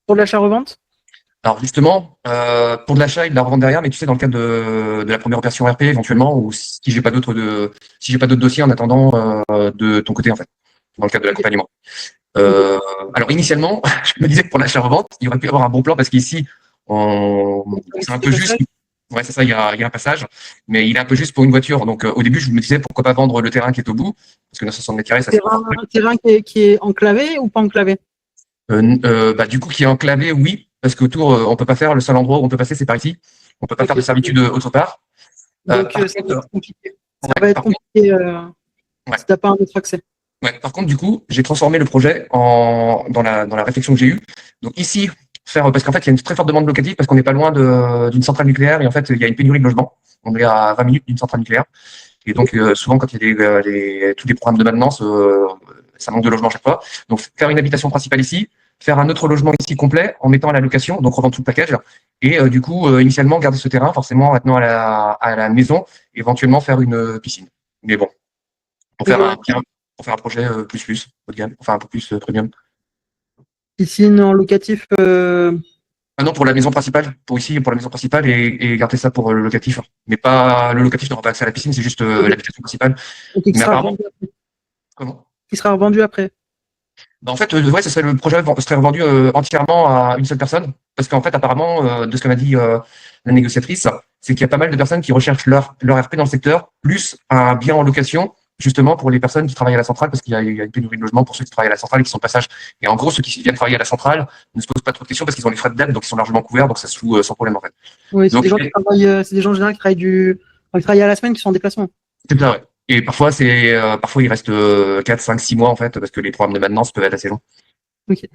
Pour de l'achat-revente? Alors justement, pour de l'achat et de la revente derrière, mais tu sais, dans le cadre de la première opération RP éventuellement, ou si j'ai pas d'autres dossiers en attendant de ton côté en fait, dans le cadre de l'accompagnement. Alors initialement, je me disais que pour l'achat-revente, il aurait pu y avoir un bon plan parce qu'ici, c'est un peu juste. Ouais, c'est ça, il y a un passage, mais il est un peu juste pour une voiture. Donc au début, je me disais pourquoi pas vendre le terrain qui est au bout, parce que 960 mètres carrés, ça c'est Un terrain qui est enclavé ou pas enclavé? Bah, du coup, qui est enclavé, oui, parce qu'autour, on peut pas faire, le seul endroit où on peut passer, c'est par ici. On peut pas faire de servitude autre part. Donc, ça va être compliqué. Ça va être compliqué si t'as pas un autre accès. Ouais, par contre, du coup, j'ai transformé le projet dans la réflexion que j'ai eue. Donc ici, parce qu'en fait, il y a une très forte demande locative parce qu'on n'est pas loin d'une centrale nucléaire et en fait, il y a une pénurie de logements. On est à 20 minutes d'une centrale nucléaire. Et donc, souvent, quand il y a tous les programmes de maintenance, ça manque de logements à chaque fois. Donc, faire une habitation principale ici, faire un autre logement ici complet en mettant à la location, donc revendre tout le package. Et du coup, initialement, garder ce terrain, forcément, maintenant à la maison, éventuellement faire une piscine. Mais bon, pour faire un projet plus haut de gamme, enfin un peu plus premium. Piscine en locatif. Ah non, pour la maison principale, pour la maison principale et garder ça pour le locatif. Mais pas le locatif n'aura pas accès à la piscine, c'est juste l'habitation principale. Qui Mais sera apparemment, revendu après. comment? Qui sera revendu après. Bah, en fait, ouais, le projet serait revendu entièrement à une seule personne. Parce qu'en fait, apparemment, de ce que m'a dit la négociatrice, c'est qu'il y a pas mal de personnes qui recherchent leur RP dans le secteur, plus un bien en location, justement pour les personnes qui travaillent à la centrale, parce qu'il y a une pénurie de logement pour ceux qui travaillent à la centrale et qui sont de passage. Et en gros, ceux qui viennent travailler à la centrale ne se posent pas trop de questions parce qu'ils ont les frais de dette, donc ils sont largement couverts, donc ça se joue sans problème en fait. Oui, c'est Donc, des gens qui travaillent, c'est des gens en général qui travaillent à la semaine, qui sont en déplacement. c'est ça, ouais. Et parfois, parfois il reste 4, 5, 6 mois en fait, parce que les programmes de maintenance peuvent être assez longs. Ok.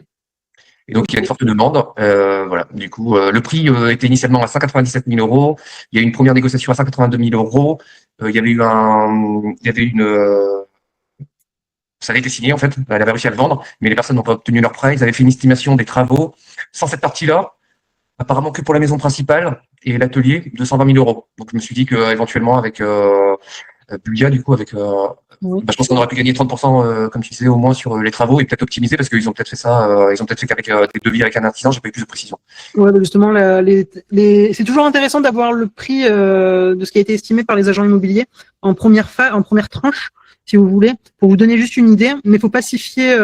Et donc, il y a une forte demande. Voilà. Du coup, le prix était initialement à 197 000 euros. Il y a eu une première négociation à 182 000 euros. Il y avait ça avait été signé, en fait. Elle avait réussi à le vendre, mais les personnes n'ont pas obtenu leur prêt. Ils avaient fait une estimation des travaux sans cette partie-là. Apparemment que pour la maison principale et l'atelier, 220 000 euros. Donc, je me suis dit que éventuellement avec Bulia, du coup, avec Oui. je pense qu'on aurait pu gagner 30%, comme tu disais, au moins sur les travaux et peut-être optimiser parce qu'ils ont peut-être fait ça, ils ont peut-être fait qu'avec des devis avec un artisan, j'ai pas eu plus de précision. Ouais, bah justement, c'est toujours intéressant d'avoir le prix de ce qui a été estimé par les agents immobiliers en première tranche, si vous voulez, pour vous donner juste une idée. Mais il faut pas s'y fier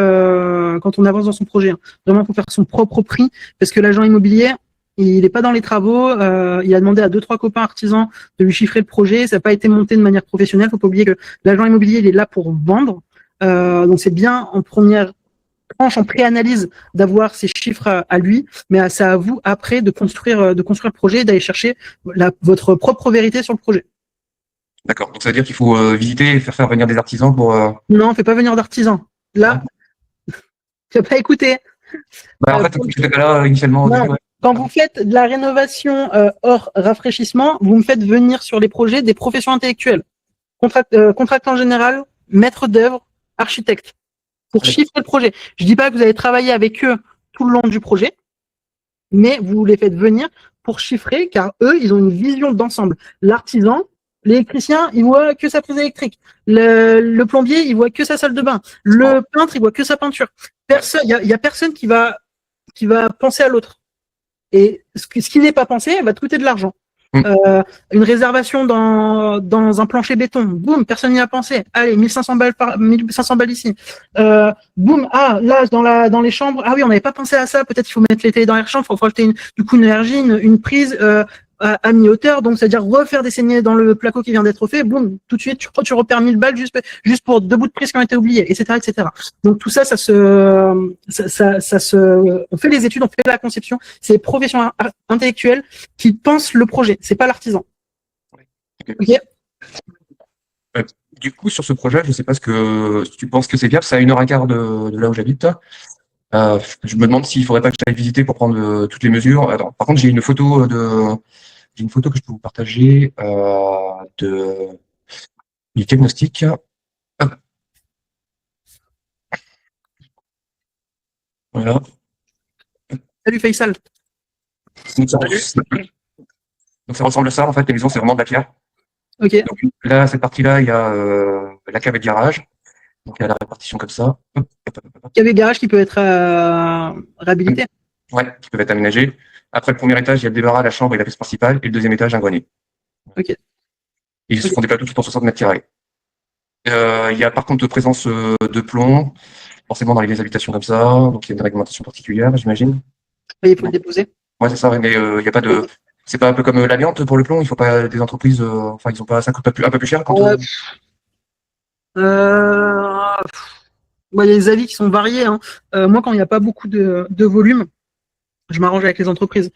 quand on avance dans son projet. Vraiment, il faut faire son propre prix parce que l'agent immobilier, il n'est pas dans les travaux. Il a demandé à 2-3 copains artisans de lui chiffrer le projet. Ça n'a pas été monté de manière professionnelle. Faut pas oublier que l'agent immobilier, il est là pour vendre. Donc c'est bien en première tranche, en pré-analyse, d'avoir ces chiffres à lui, mais c'est à vous après de construire le projet, d'aller chercher votre propre vérité sur le projet. D'accord. Donc ça veut dire qu'il faut visiter et faire venir des artisans pour. Non, on fait pas venir d'artisans. Là, tu n'as pas écouté. Bah, en fait, je n'étais pas là initialement. Non. Ouais. Quand vous faites de la rénovation hors rafraîchissement, vous me faites venir sur les projets des professions intellectuelles. Contractant général, maître d'œuvre, architecte, pour chiffrer le projet. Je dis pas que vous allez travailler avec eux tout le long du projet, mais vous les faites venir pour chiffrer, car eux, ils ont une vision d'ensemble. L'artisan, l'électricien, il voit que sa prise électrique. Le plombier, il voit que sa salle de bain. Le peintre, il voit que sa peinture. Personne, il y a personne qui va penser à l'autre. Et ce qui n'est pas pensé va te coûter de l'argent. Une réservation dans un plancher béton, boum, personne n'y a pensé. Allez, 1500 balles ici. Boum, là dans les chambres, oui, on n'avait pas pensé à ça. Peut-être qu'il faut mettre les télés dans les chambres, il faut rajouter une énergie, une prise à mi-hauteur, donc c'est-à-dire refaire des saignées dans le placo qui vient d'être fait. Boum, tout de suite tu repères 1000 balles juste pour 2 bouts de prise qui ont été oubliés, etc., etc. Donc tout ça, on fait les études, on fait la conception. C'est les professions intellectuelles qui pensent le projet. C'est pas l'artisan. Ok. Du coup, sur ce projet, je sais pas si tu penses que c'est viable. C'est à 1h15 de là où j'habite. Je me demande s'il faudrait pas que j'aille visiter pour prendre toutes les mesures. Attends, par contre, j'ai une photo que je peux vous partager du diagnostic. Hop. Voilà. Salut Faisal. Donc ça ressemble à ça, en fait, la maison, c'est vraiment de la pierre. Ok. Donc là, cette partie-là, il y a la cave et le garage. Donc il y a la répartition comme ça. Il y avait le garage qui peut être réhabilité. Ouais, qui peuvent être aménagés. Après le premier étage, il y a le débarras, la chambre et la pièce principale. Et le deuxième étage, un grenier. Ok. Et ils se font des plateaux tout en 60 mètres carrés. Il y a par contre présence de plomb, forcément dans les habitations comme ça. Donc il y a une réglementation particulière, j'imagine. Et il faut le déposer. Ouais, c'est ça, mais il y a pas de. C'est pas un peu comme l'amiante pour le plomb, il faut pas des entreprises. Enfin, ils ont pas. Ça coûte un peu plus cher quand. Il y a des avis qui sont variés. Hein. Moi, quand il n'y a pas beaucoup de volume, je m'arrange avec les entreprises.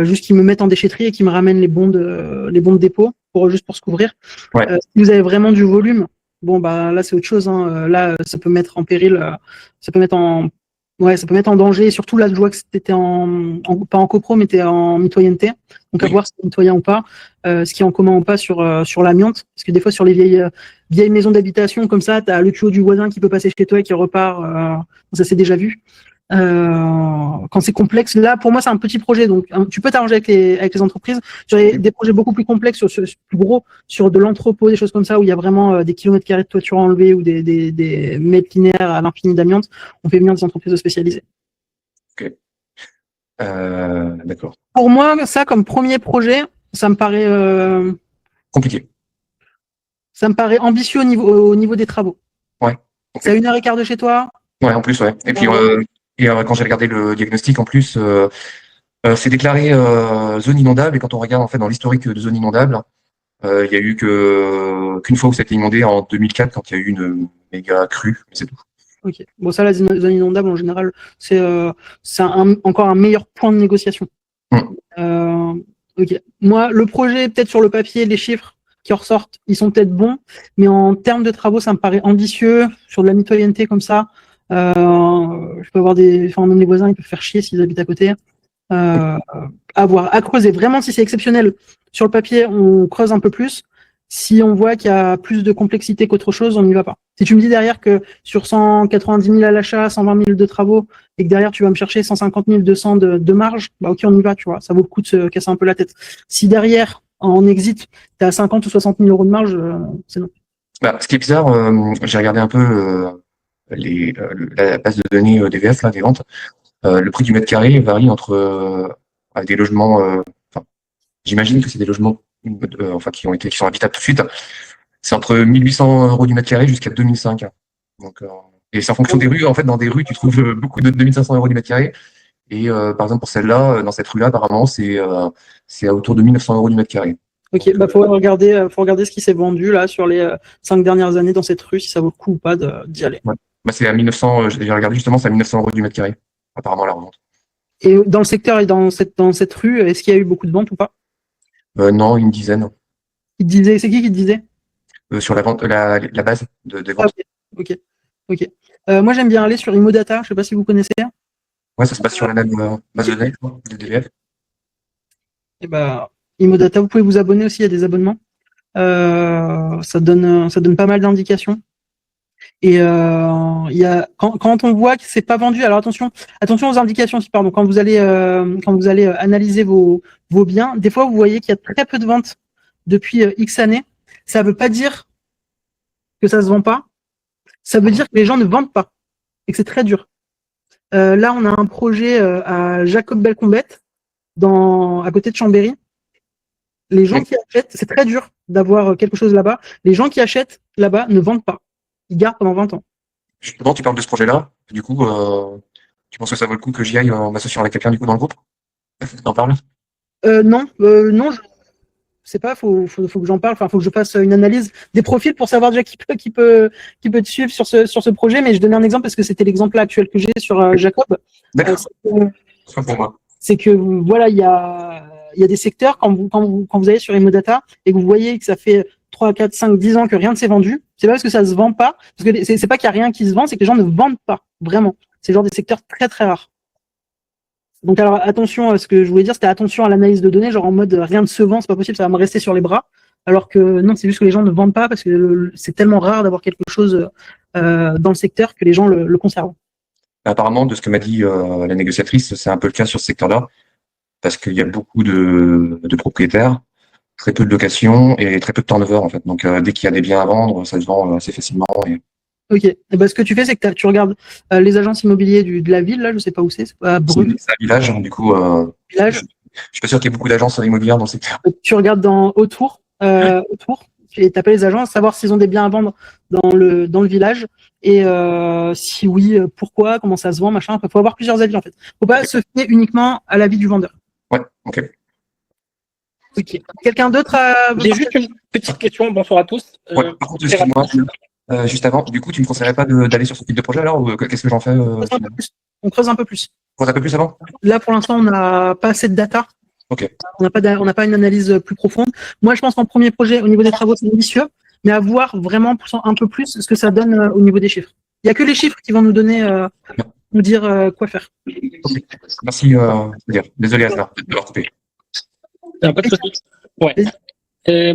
Juste qu'ils me mettent en déchetterie et qu'ils me ramènent les bons de dépôt juste pour se couvrir. Ouais. Si vous avez vraiment du volume, bon bah là c'est autre chose. Hein. Là, ça peut mettre en péril, ça peut mettre en danger. Et surtout là, je vois que c'était pas en copro, mais t'es en mitoyenneté. Donc à voir si c'est mitoyen ou pas, ce qui est en commun ou pas sur l'amiante. Parce que des fois sur les vieilles maisons d'habitation comme ça, t'as le tuyau du voisin qui peut passer chez toi et qui repart. Ça c'est déjà vu. Quand c'est complexe, là, pour moi, c'est un petit projet. Donc, tu peux t'arranger avec les entreprises. Sur des projets beaucoup plus complexes, plus gros, sur de l'entrepôt, des choses comme ça, où il y a vraiment des kilomètres carrés de toiture enlevés ou des mètres linéaires à l'infini d'amiante, on fait venir des entreprises spécialisées. Ok. D'accord. Pour moi, ça, comme premier projet, ça me paraît Compliqué. ça me paraît ambitieux au niveau des travaux. Ouais. Okay. C'est à 1h15 de chez toi. Ouais, en plus, ouais. Et puis, quand j'ai regardé le diagnostic, en plus, c'est déclaré zone inondable. Et quand on regarde en fait dans l'historique de zone inondable, il y a eu qu'une fois où ça a été inondé en 2004 quand il y a eu une méga crue, mais c'est tout. Ok. Bon, ça, la zone inondable en général, c'est encore un meilleur point de négociation. Ok. Moi, le projet, peut-être sur le papier, les chiffres qui ressortent, ils sont peut-être bons, mais en termes de travaux, ça me paraît ambitieux sur de la mitoyenneté comme ça. Je peux avoir même les voisins, ils peuvent faire chier s'ils habitent à côté. À creuser. Vraiment, si c'est exceptionnel, sur le papier, on creuse un peu plus. Si on voit qu'il y a plus de complexité qu'autre chose, on n'y va pas. Si tu me dis derrière que sur 190 000 à l'achat, 120 000 de travaux, et que derrière tu vas me chercher 150 000, 200 de marge, bah ok, on y va, tu vois. Ça vaut le coup de se casser un peu la tête. Si derrière, en exit, tu as 50 ou 60 000 euros de marge, c'est non. Bah, ce qui est bizarre, j'ai regardé un peu la base de données DVF, là, des ventes. Le prix du mètre carré varie entre des logements. J'imagine que c'est des logements qui sont habitables tout de suite. C'est entre 1800 euros du mètre carré jusqu'à 2005. Donc, et c'est en fonction des rues. En fait, dans des rues, tu trouves beaucoup de 2500 euros du mètre carré. Et par exemple, pour celle-là, dans cette rue-là, apparemment, c'est à autour de 1900 euros du mètre carré. Ok, bah faut regarder ce qui s'est vendu là sur les 5 dernières années dans cette rue, si ça vaut le coup ou pas d'y aller. Ouais. Bah, c'est à 1900. J'ai regardé justement, c'est à 1900 euros du mètre carré. Apparemment, la revente. Et dans le secteur et dans cette rue, est-ce qu'il y a eu beaucoup de ventes ou pas? Non, une dizaine. C'est qui te disait? Sur la vente, la base des ventes. Ah, ok. Moi, j'aime bien aller sur Immodata. Je sais pas si vous connaissez. Ouais, ça se passe sur la même base de données de DVF. Et bah, Immodata, vous pouvez vous abonner aussi. Il y a des abonnements. Ça donne pas mal d'indications. Et quand on voit que c'est pas vendu, alors attention aux indications. Pardon, quand vous allez analyser vos biens, des fois vous voyez qu'il y a très peu de ventes depuis X années. Ça veut pas dire que ça se vend pas. Ça veut dire que les gens ne vendent pas et que c'est très dur. Là, on a un projet à Jacob-Belcombette, à côté de Chambéry. Les gens qui achètent, c'est très dur d'avoir quelque chose là-bas. Les gens qui achètent là-bas ne vendent pas. Ils gardent pendant 20 ans. Justement, tu parles de ce projet-là. Du coup, tu penses que ça vaut le coup que j'y aille en m'associant avec quelqu'un du coup dans le groupe? T'en parles? Non, je sais pas. Faut que j'en parle. Enfin, faut que je fasse une analyse des profils pour savoir déjà qui peut te suivre sur ce projet. Mais je donnais un exemple parce que c'était l'exemple actuel que j'ai sur Jacob. D'accord. Pour moi. C'est que voilà, il y a des secteurs quand vous allez sur Immodata et que vous voyez que ça fait 3, 4, 5, 10 ans que rien ne s'est vendu, c'est pas parce que ça se vend pas, parce que c'est pas qu'il y a rien qui se vend, c'est que les gens ne vendent pas, vraiment. C'est genre des secteurs très très rares. Donc alors attention, ce que je voulais dire, c'était attention à l'analyse de données, genre en mode rien ne se vend, c'est pas possible, ça va me rester sur les bras. Alors que non, c'est juste que les gens ne vendent pas parce que c'est tellement rare d'avoir quelque chose dans le secteur que les gens le conservent. Apparemment, de ce que m'a dit la négociatrice, c'est un peu le cas sur ce secteur-là, parce qu'il y a beaucoup de propriétaires, très peu de locations et très peu de turnover en fait. Donc dès qu'il y a des biens à vendre, ça se vend assez facilement. Ok. Et ben, ce que tu fais, c'est que tu regardes les agences immobilières de la ville, là, je sais pas où c'est à Brune. C'est un village, du coup. Village. Je suis pas sûr qu'il y ait beaucoup d'agences immobilières dans le secteur. Tu regardes autour, et t'appelles les agences, savoir s'ils ont des biens à vendre dans le village, et si oui, pourquoi, comment ça se vend, machin. Il faut avoir plusieurs avis en fait. Faut pas se fier uniquement à l'avis du vendeur. Ouais, ok. Ok. Quelqu'un d'autre J'ai juste une petite question. Bonsoir à tous. Ouais, par contre, excuse-moi, juste avant, du coup, tu me conseillerais pas d'aller sur ce type de projet alors, ou qu'est-ce que j'en fais on creuse un peu plus. On creuse un peu plus avant? Là, pour l'instant, on n'a pas assez de data. Ok. On n'a pas une analyse plus profonde. Moi, je pense qu'en premier projet, au niveau des travaux, c'est ambitieux, mais à voir vraiment un peu plus ce que ça donne au niveau des chiffres. Il n'y a que les chiffres qui vont nous donner, nous dire quoi faire. Okay. Merci. Désolé à ça de l'avoir coupé. Un peu de soucis. Ouais.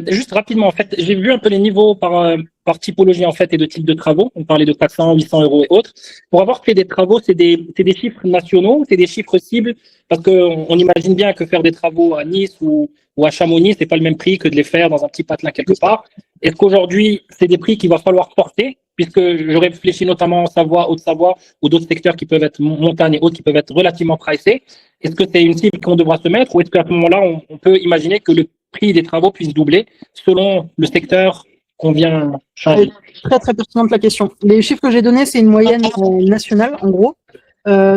Juste rapidement, en fait, j'ai vu un peu les niveaux par typologie en fait et de type de travaux. On parlait de 400, 800 euros et autres. Pour avoir fait des travaux, c'est des chiffres nationaux, c'est des chiffres cibles, parce que on imagine bien que faire des travaux à Nice ou à Chamonix, c'est pas le même prix que de les faire dans un petit patelin quelque part. Est-ce qu'aujourd'hui, c'est des prix qu'il va falloir porter, puisque je réfléchis notamment en Savoie, Haute-Savoie ou d'autres secteurs qui peuvent être montagne et autres qui peuvent être relativement pricés. Est-ce que c'est une cible qu'on devra se mettre ou est-ce qu'à ce moment-là, on peut imaginer que le prix des travaux puisse doubler selon le secteur qu'on vient changer? Très très pertinente la question. Les chiffres que j'ai donnés, c'est une moyenne nationale, en gros,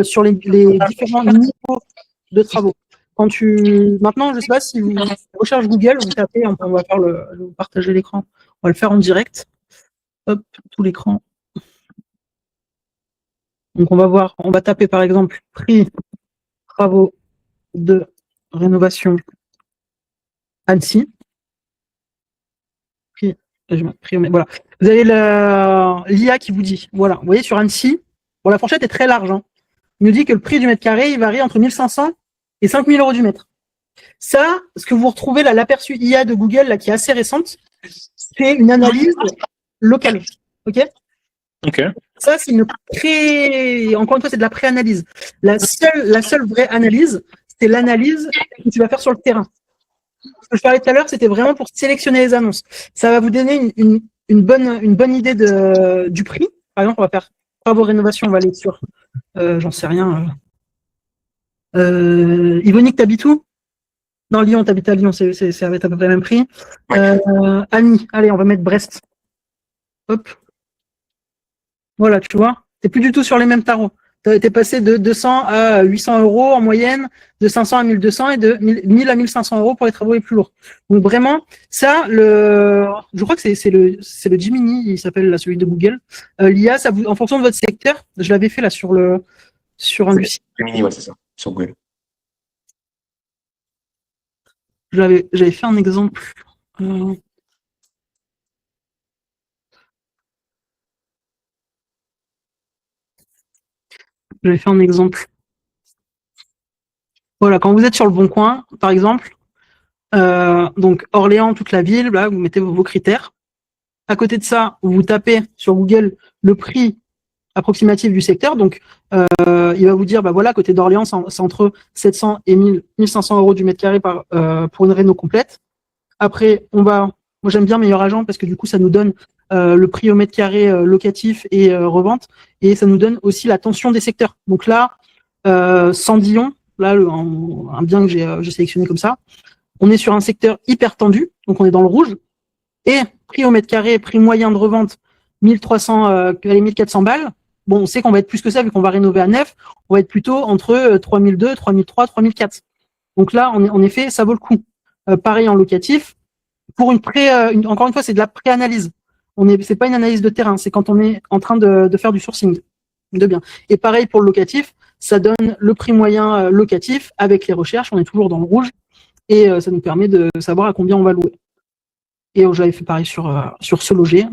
sur les différents niveaux de travaux. Maintenant, je sais pas si vous recherchez Google, vous tapez, on va faire vous partager l'écran. On va le faire en direct. Hop, tout l'écran. Donc on va taper par exemple prix travaux de rénovation Annecy. Voilà. Vous avez l'IA qui vous dit, voilà, vous voyez sur Annecy, bon, la fourchette est très large. Hein. Il nous dit que le prix du mètre carré, il varie entre 1500 et 5000 euros du mètre. Ça, ce que vous retrouvez là, l'aperçu IA de Google, là, qui est assez récente, c'est une analyse locale. OK? Ok. Ça, c'est encore une fois, c'est de la pré-analyse. La seule vraie analyse, c'est l'analyse que tu vas faire sur le terrain. Ce que je parlais tout à l'heure, c'était vraiment pour sélectionner les annonces. Ça va vous donner une bonne idée du prix. Par exemple, on va faire travaux rénovation, on va aller sur, j'en sais rien. Yvonique, t'habites où? Dans Lyon, t'habites à Lyon, ça va être à peu près le même prix. Annie, allez, on va mettre Brest. Hop. Voilà, tu vois, t'es plus du tout sur les mêmes tarots. T'es passé de 200 à 800 euros en moyenne, de 500 à 1200 et de 1000 à 1500 euros pour les travaux les plus lourds. Donc vraiment, ça, je crois que c'est le Gemini, il s'appelle là, celui de Google. L'IA, ça en fonction de votre secteur, je l'avais fait là sur un Lucie. Gemini, ouais, c'est ça, sur Google. J'avais fait un exemple. J'avais fait un exemple. Voilà, quand vous êtes sur le Bon Coin, par exemple, donc Orléans, toute la ville, là, vous mettez vos critères. À côté de ça, vous tapez sur Google le prix approximatif du secteur. Donc, il va vous dire, bah voilà, à côté d'Orléans, c'est entre 700 et 1500 euros du mètre carré pour une réno complète. Après, moi j'aime bien Meilleur Agent parce que du coup, ça nous donne le prix au mètre carré locatif et revente, et ça nous donne aussi la tension des secteurs. Donc là, Sandillon, là, un bien que j'ai sélectionné comme ça, on est sur un secteur hyper tendu, donc on est dans le rouge, et prix au mètre carré, prix moyen de revente, 1400 balles. Bon, on sait qu'on va être plus que ça, vu qu'on va rénover à neuf, on va être plutôt entre 3002, 3003, 3004. Donc là, en effet, ça vaut le coup. Pareil en locatif, pour encore une fois, c'est de la pré-analyse. C'est pas une analyse de terrain, c'est quand on est en train de faire du sourcing de biens. Et pareil pour le locatif, ça donne le prix moyen locatif avec les recherches, on est toujours dans le rouge, et ça nous permet de savoir à combien on va louer. Et j'avais fait pareil sur Se Loger.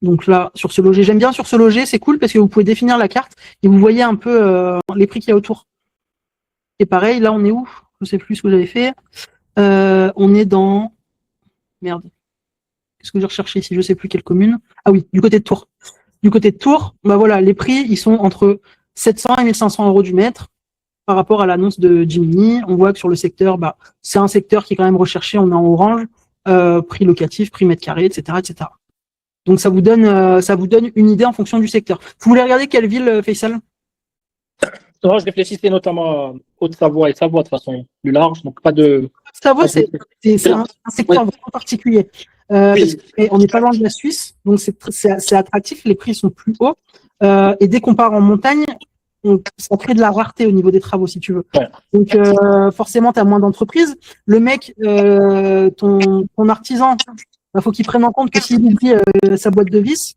Donc là, sur Se Loger, j'aime bien sur Se Loger, c'est cool parce que vous pouvez définir la carte et vous voyez un peu les prix qu'il y a autour. Et pareil, là on est où? Je sais plus ce que j'avais fait. On est dans... Merde. Qu'est-ce que j'ai recherché ici? Je sais plus quelle commune. Ah oui, du côté de Tours. Du côté de Tours, bah voilà, les prix, ils sont entre 700 et 1500 euros du mètre par rapport à l'annonce de Gemini. On voit que sur le secteur, bah, c'est un secteur qui est quand même recherché, on est en orange, prix locatif, prix mètre carré, etc., etc. Donc ça vous donne une idée en fonction du secteur. Vous voulez regarder quelle ville, Faisal? Non, je réfléchissais notamment à Haute-Savoie et Savoie de façon plus large, donc pas de... Savoie, c'est un secteur vraiment particulier. On n'est pas loin de la Suisse, donc c'est attractif, les prix sont plus hauts. Et dès qu'on part en montagne, ça crée de la rareté au niveau des travaux, si tu veux. Ouais. Donc forcément, tu as moins d'entreprises. Le mec, ton artisan, faut qu'il prenne en compte que s'il oublie sa boîte de vis,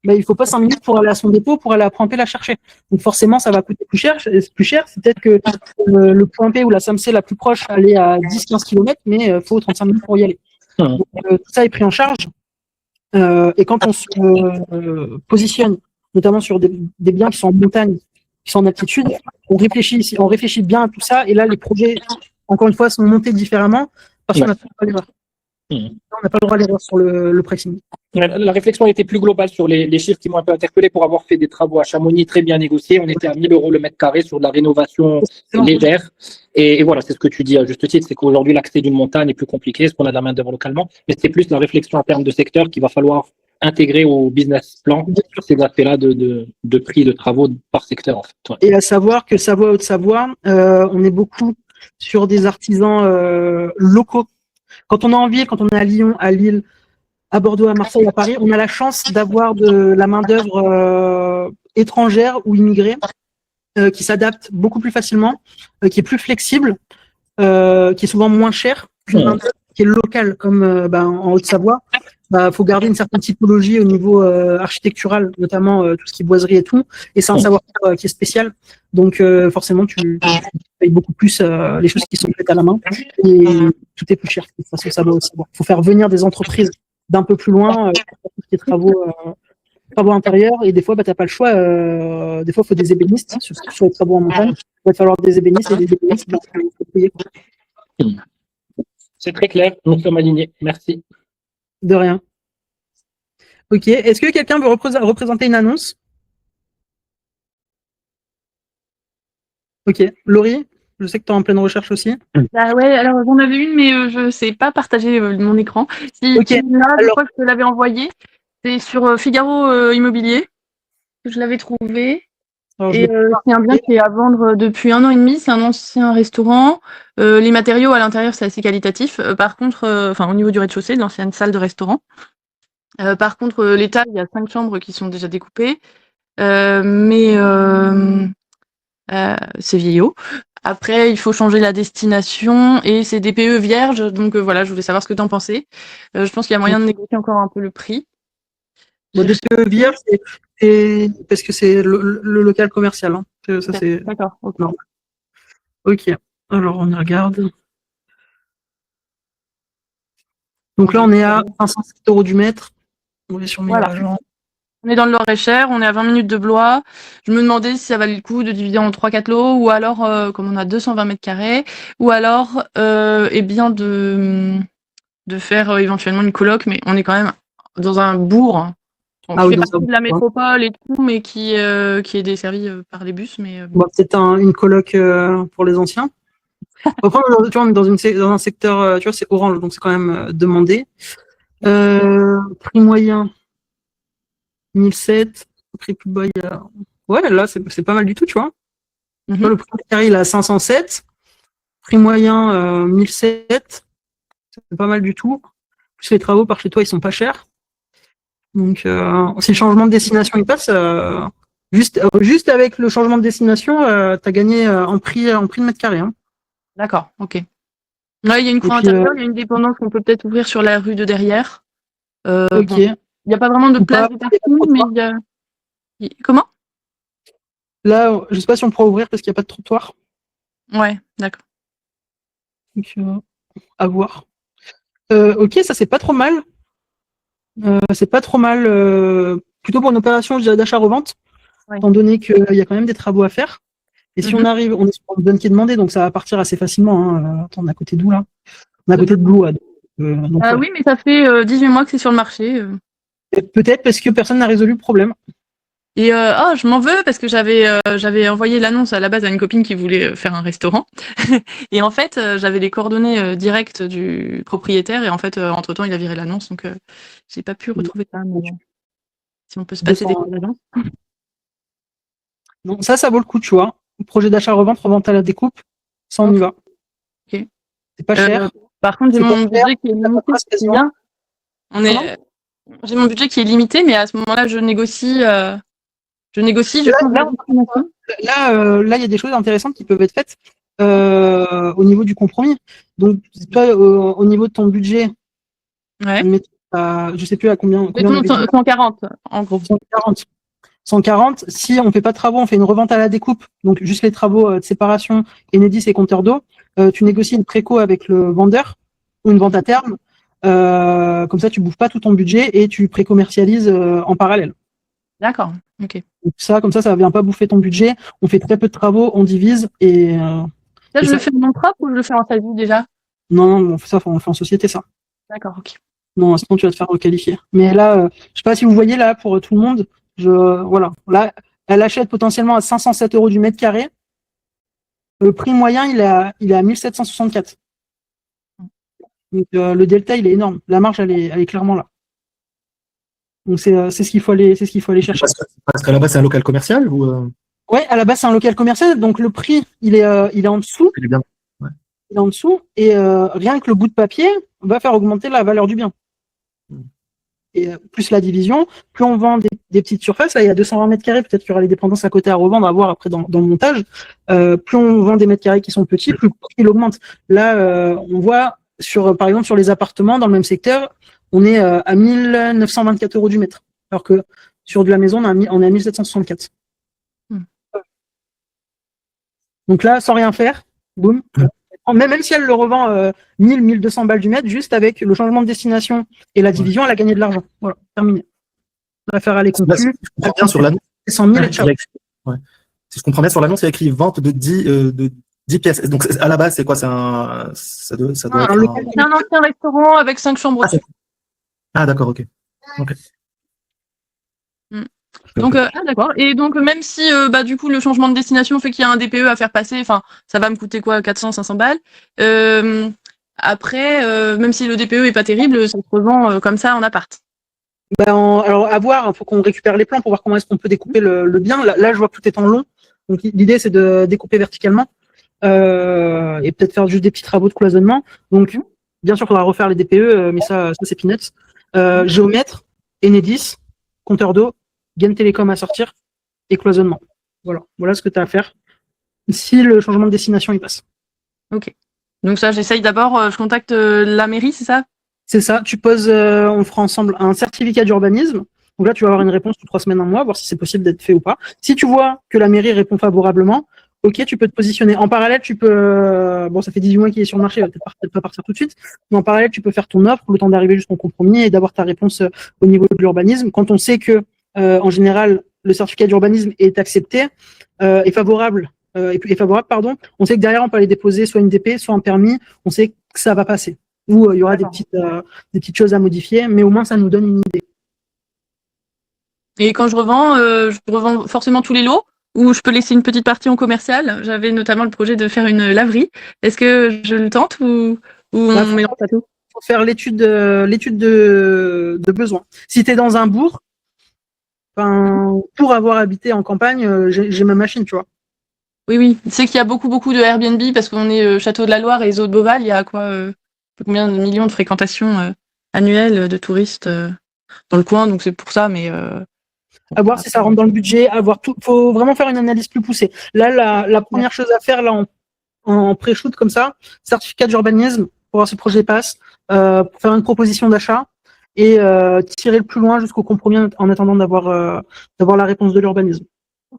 il faut pas 5 minutes pour aller à son dépôt, pour aller à Point P la chercher. Donc forcément, ça va coûter plus cher. C'est peut-être que le Point P ou la SAMC la plus proche allait à 10-15 km, mais il faut 35 minutes pour y aller. Donc, tout ça est pris en charge. Et quand on se positionne, notamment sur des biens qui sont en montagne, qui sont en altitude, on réfléchit bien à tout ça. Et là, les projets, encore une fois, sont montés différemment parce qu'on a fait l'erreur. On n'a pas le droit d'aller voir sur le pricing. La réflexion était plus globale sur les chiffres qui m'ont un peu interpellé pour avoir fait des travaux à Chamonix très bien négociés. On était à 1 000 € le mètre carré sur de la rénovation légère. Et voilà, c'est ce que tu dis à juste titre, c'est qu'aujourd'hui, l'accès d'une montagne est plus compliqué, parce qu'on a de la main-d'œuvre localement. Mais c'est plus la réflexion en termes de secteur qu'il va falloir intégrer au business plan sur ces aspects-là de prix de travaux par secteur, en fait. Ouais. Et à savoir que Savoie, Haute-Savoie, on est beaucoup sur des artisans locaux. Quand on est en ville, quand on est à Lyon, à Lille, à Bordeaux, à Marseille, à Paris, on a la chance d'avoir de la main-d'œuvre étrangère ou immigrée qui s'adapte beaucoup plus facilement, qui est plus flexible, qui est souvent moins chère qu'une main-d'œuvre qui est locale, comme en Haute-Savoie. Faut garder une certaine typologie au niveau architectural, notamment tout ce qui est boiserie et tout, et c'est un savoir-faire qui est spécial. Donc forcément, tu payes beaucoup plus les choses qui sont faites à la main, et tout est plus cher. De toute façon, ça doit aussi. Il faut faire venir des entreprises d'un peu plus loin pour tout ce qui est travaux intérieurs, et des fois, t'as pas le choix. Des fois, il faut des ébénistes sur les travaux en montagne. Il va falloir des ébénistes, et des ébénistes, il faut payer. C'est très clair, nous sommes alignés. Merci. De rien. Ok. Est-ce que quelqu'un veut représenter une annonce? Ok. Laurie, je sais que tu es en pleine recherche aussi. Bah ouais, alors j'en avais une, mais je sais pas partager mon écran. Si Ok. tu l'as, je crois que je te l'avais envoyé. C'est sur Figaro Immobilier que je l'avais trouvé. Alors, Et c'est un bien qui est à vendre depuis 1 an et demi. C'est un ancien restaurant. Les matériaux à l'intérieur, c'est assez qualitatif. Par contre, au niveau du rez-de-chaussée, de l'ancienne salle de restaurant. Par contre, l'état, il y a 5 chambres qui sont déjà découpées. Mais c'est vieillot. Après, il faut changer la destination et c'est des PE vierges. Donc voilà, je voulais savoir ce que tu en pensais. Je pense qu'il y a moyen de négocier encore un peu le prix. des PE vierges, c'est parce que c'est le local commercial. Hein. Ça, c'est... D'accord. Okay. Non. Ok. Alors, on y regarde. Donc là, on est à 507 € du mètre. On est sur Voilà. On est dans le Loir-et-Cher, on est à 20 minutes de Blois. Je me demandais si ça valait le coup de diviser en 3-4 lots, ou alors, comme on a 220 mètres carrés, ou alors, de faire éventuellement une coloc, mais on est quand même dans un bourg. Hein. On fait partie de la métropole et tout, mais qui est desservi par les bus. Mais c'est une coloc pour les anciens. Après, tu vois, on est dans un secteur, tu vois, c'est orange, donc c'est quand même demandé. Prix moyen, 1007. Prix plus bas, il y a... Ouais, là, c'est pas mal du tout, tu vois. Le prix carré, il est à 507. Prix moyen, 1007. C'est pas mal du tout. Plus les travaux par chez toi, ils sont pas chers. Donc, si le changement de destination il passe, juste avec le changement de destination, tu as gagné en prix de mètre carré. Hein. D'accord, ok. Là, il y a une cour intérieure, il y a une dépendance qu'on peut peut-être ouvrir sur la rue de derrière. Ok. Il n'y a pas vraiment de place de parking, mais il y a... Comment? Là, je sais pas si on pourra ouvrir parce qu'il n'y a pas de trottoir. Ouais, d'accord. Donc, à voir. Ok, ça c'est pas trop mal. C'est pas trop mal. Plutôt pour une opération, je dirais, d'achat-revente, étant donné qu'il y a quand même des travaux à faire. Et si on arrive, on est sur une zone qui est demandée, donc ça va partir assez facilement. Hein. Attends, on est à côté d'où là? On est à côté de Blois. Oui, mais ça fait 18 mois que c'est sur le marché. Peut-être parce que personne n'a résolu le problème. Et je m'en veux parce que j'avais envoyé l'annonce à la base à une copine qui voulait faire un restaurant. Et en fait, j'avais les coordonnées directes du propriétaire. Et en fait, entre-temps, il a viré l'annonce. Donc, j'ai pas pu retrouver ça. Mais si on peut se passer des annonces. Donc ça vaut le coup, tu vois. Projet d'achat-revente, revente à la découpe, ça on y va. Ok. C'est pas cher. Par contre, j'ai mon budget qui est limité. J'ai mon budget qui est limité, mais à ce moment-là, je négocie. Là, il y a des choses intéressantes qui peuvent être faites au niveau du compromis. Donc, toi, au niveau de ton budget, je sais plus à combien. 140, en gros. 140. Si on fait pas de travaux, on fait une revente à la découpe, donc juste les travaux de séparation, Enedis et compteur d'eau, tu négocies une préco avec le vendeur ou une vente à terme. Comme ça, tu bouffes pas tout ton budget et tu pré-commercialises en parallèle. D'accord, ok. Donc comme ça vient pas bouffer ton budget. On fait très peu de travaux, on divise et. Ça, je le fais en nom propre ou je le fais en SASU déjà? Non, on fait ça, on fait en société ça. D'accord, ok. Non, sinon tu vas te faire requalifier. Mais là, je sais pas si vous voyez là pour tout le monde, voilà. Là, elle achète potentiellement à 507 € du mètre carré. Le prix moyen, il est à 1764. Donc le delta, il est énorme. La marge, elle est clairement là. Donc c'est ce qu'il faut aller chercher. Parce qu'à la base, c'est un local commercial ou Ouais, à la base, c'est un local commercial, donc le prix, il est en dessous. il est bien. Il est en dessous, et rien que le bout de papier va faire augmenter la valeur du bien. Et plus la division, plus on vend des petites surfaces, là il y a 220 mètres carrés, peut-être qu'il y aura les dépendances à côté à revendre, à voir après dans le montage. Plus on vend des mètres carrés qui sont petits, plus le prix il augmente. Là, on voit par exemple sur les appartements dans le même secteur, on est à 1924 € du mètre, alors que sur de la maison on est à 1764. Donc là, sans rien faire, boum. Même si elle le revend 1200 balles du mètre, juste avec le changement de destination et la division, elle a gagné de l'argent. Voilà, terminé. L'affaire, elle est conclue. Si je comprends bien sur l'annonce, 100 000 et ciao. Si je comprends bien sur l'annonce, il y a écrit vente de 10 pièces. Donc à la base, c'est quoi? Ça doit être C'est un ancien restaurant avec 5 chambres. D'accord, ok. Donc, d'accord. Et donc, même si, du coup, le changement de destination fait qu'il y a un DPE à faire passer, enfin, ça va me coûter quoi, 400, 500 balles. Après, même si le DPE est pas terrible, ça se revend comme ça en appart. Alors, à voir, il faut qu'on récupère les plans pour voir comment est-ce qu'on peut découper le bien. Là, je vois que tout est en long. Donc, l'idée, c'est de découper verticalement et peut-être faire juste des petits travaux de cloisonnement. Donc, bien sûr, il faudra refaire les DPE, mais ça c'est peanuts. Géomètre, Enedis, compteur d'eau, gain télécom à sortir et cloisonnement. Voilà ce que tu as à faire si le changement de destination il passe. Ok. Donc ça, j'essaye d'abord, je contacte la mairie, c'est ça? C'est ça, tu poses, on fera ensemble un certificat d'urbanisme. Donc là, tu vas avoir une réponse sous 3 semaines, un mois, voir si c'est possible d'être fait ou pas. Si tu vois que la mairie répond favorablement, ok, tu peux te positionner. En parallèle, tu peux, ça fait 18 mois qu'il est sur le marché, il va peut-être pas partir tout de suite, mais en parallèle, tu peux faire ton offre, le temps d'arriver jusqu'au compromis et d'avoir ta réponse au niveau de l'urbanisme. Quand on sait que, en général, le certificat d'urbanisme est accepté, est favorable, pardon, on sait que derrière, on peut aller déposer soit une DP, soit un permis, on sait que ça va passer. Ou il y aura des petites choses à modifier, mais au moins, ça nous donne une idée. Et quand je revends forcément tous les lots, ou je peux laisser une petite partie en commercial. J'avais notamment le projet de faire une laverie. Est-ce que je le tente ou on mélange pas tout? Faut faire l'étude de besoin. Si tu es dans un bourg, pour avoir habité en campagne, j'ai ma machine, tu vois. Oui. C'est qu'il y a beaucoup de Airbnb parce qu'on est Château de la Loire et Eaux de Beauval. Il y a combien de millions de fréquentations annuelles de touristes dans le coin, donc c'est pour ça, mais à voir si ça rentre dans le budget, à voir tout. Faut vraiment faire une analyse plus poussée. Là, la première chose à faire, là, en pré-shoot comme ça, certificat d'urbanisme pour voir si le projet passe, pour faire une proposition d'achat et tirer le plus loin jusqu'au compromis en attendant d'avoir la réponse de l'urbanisme.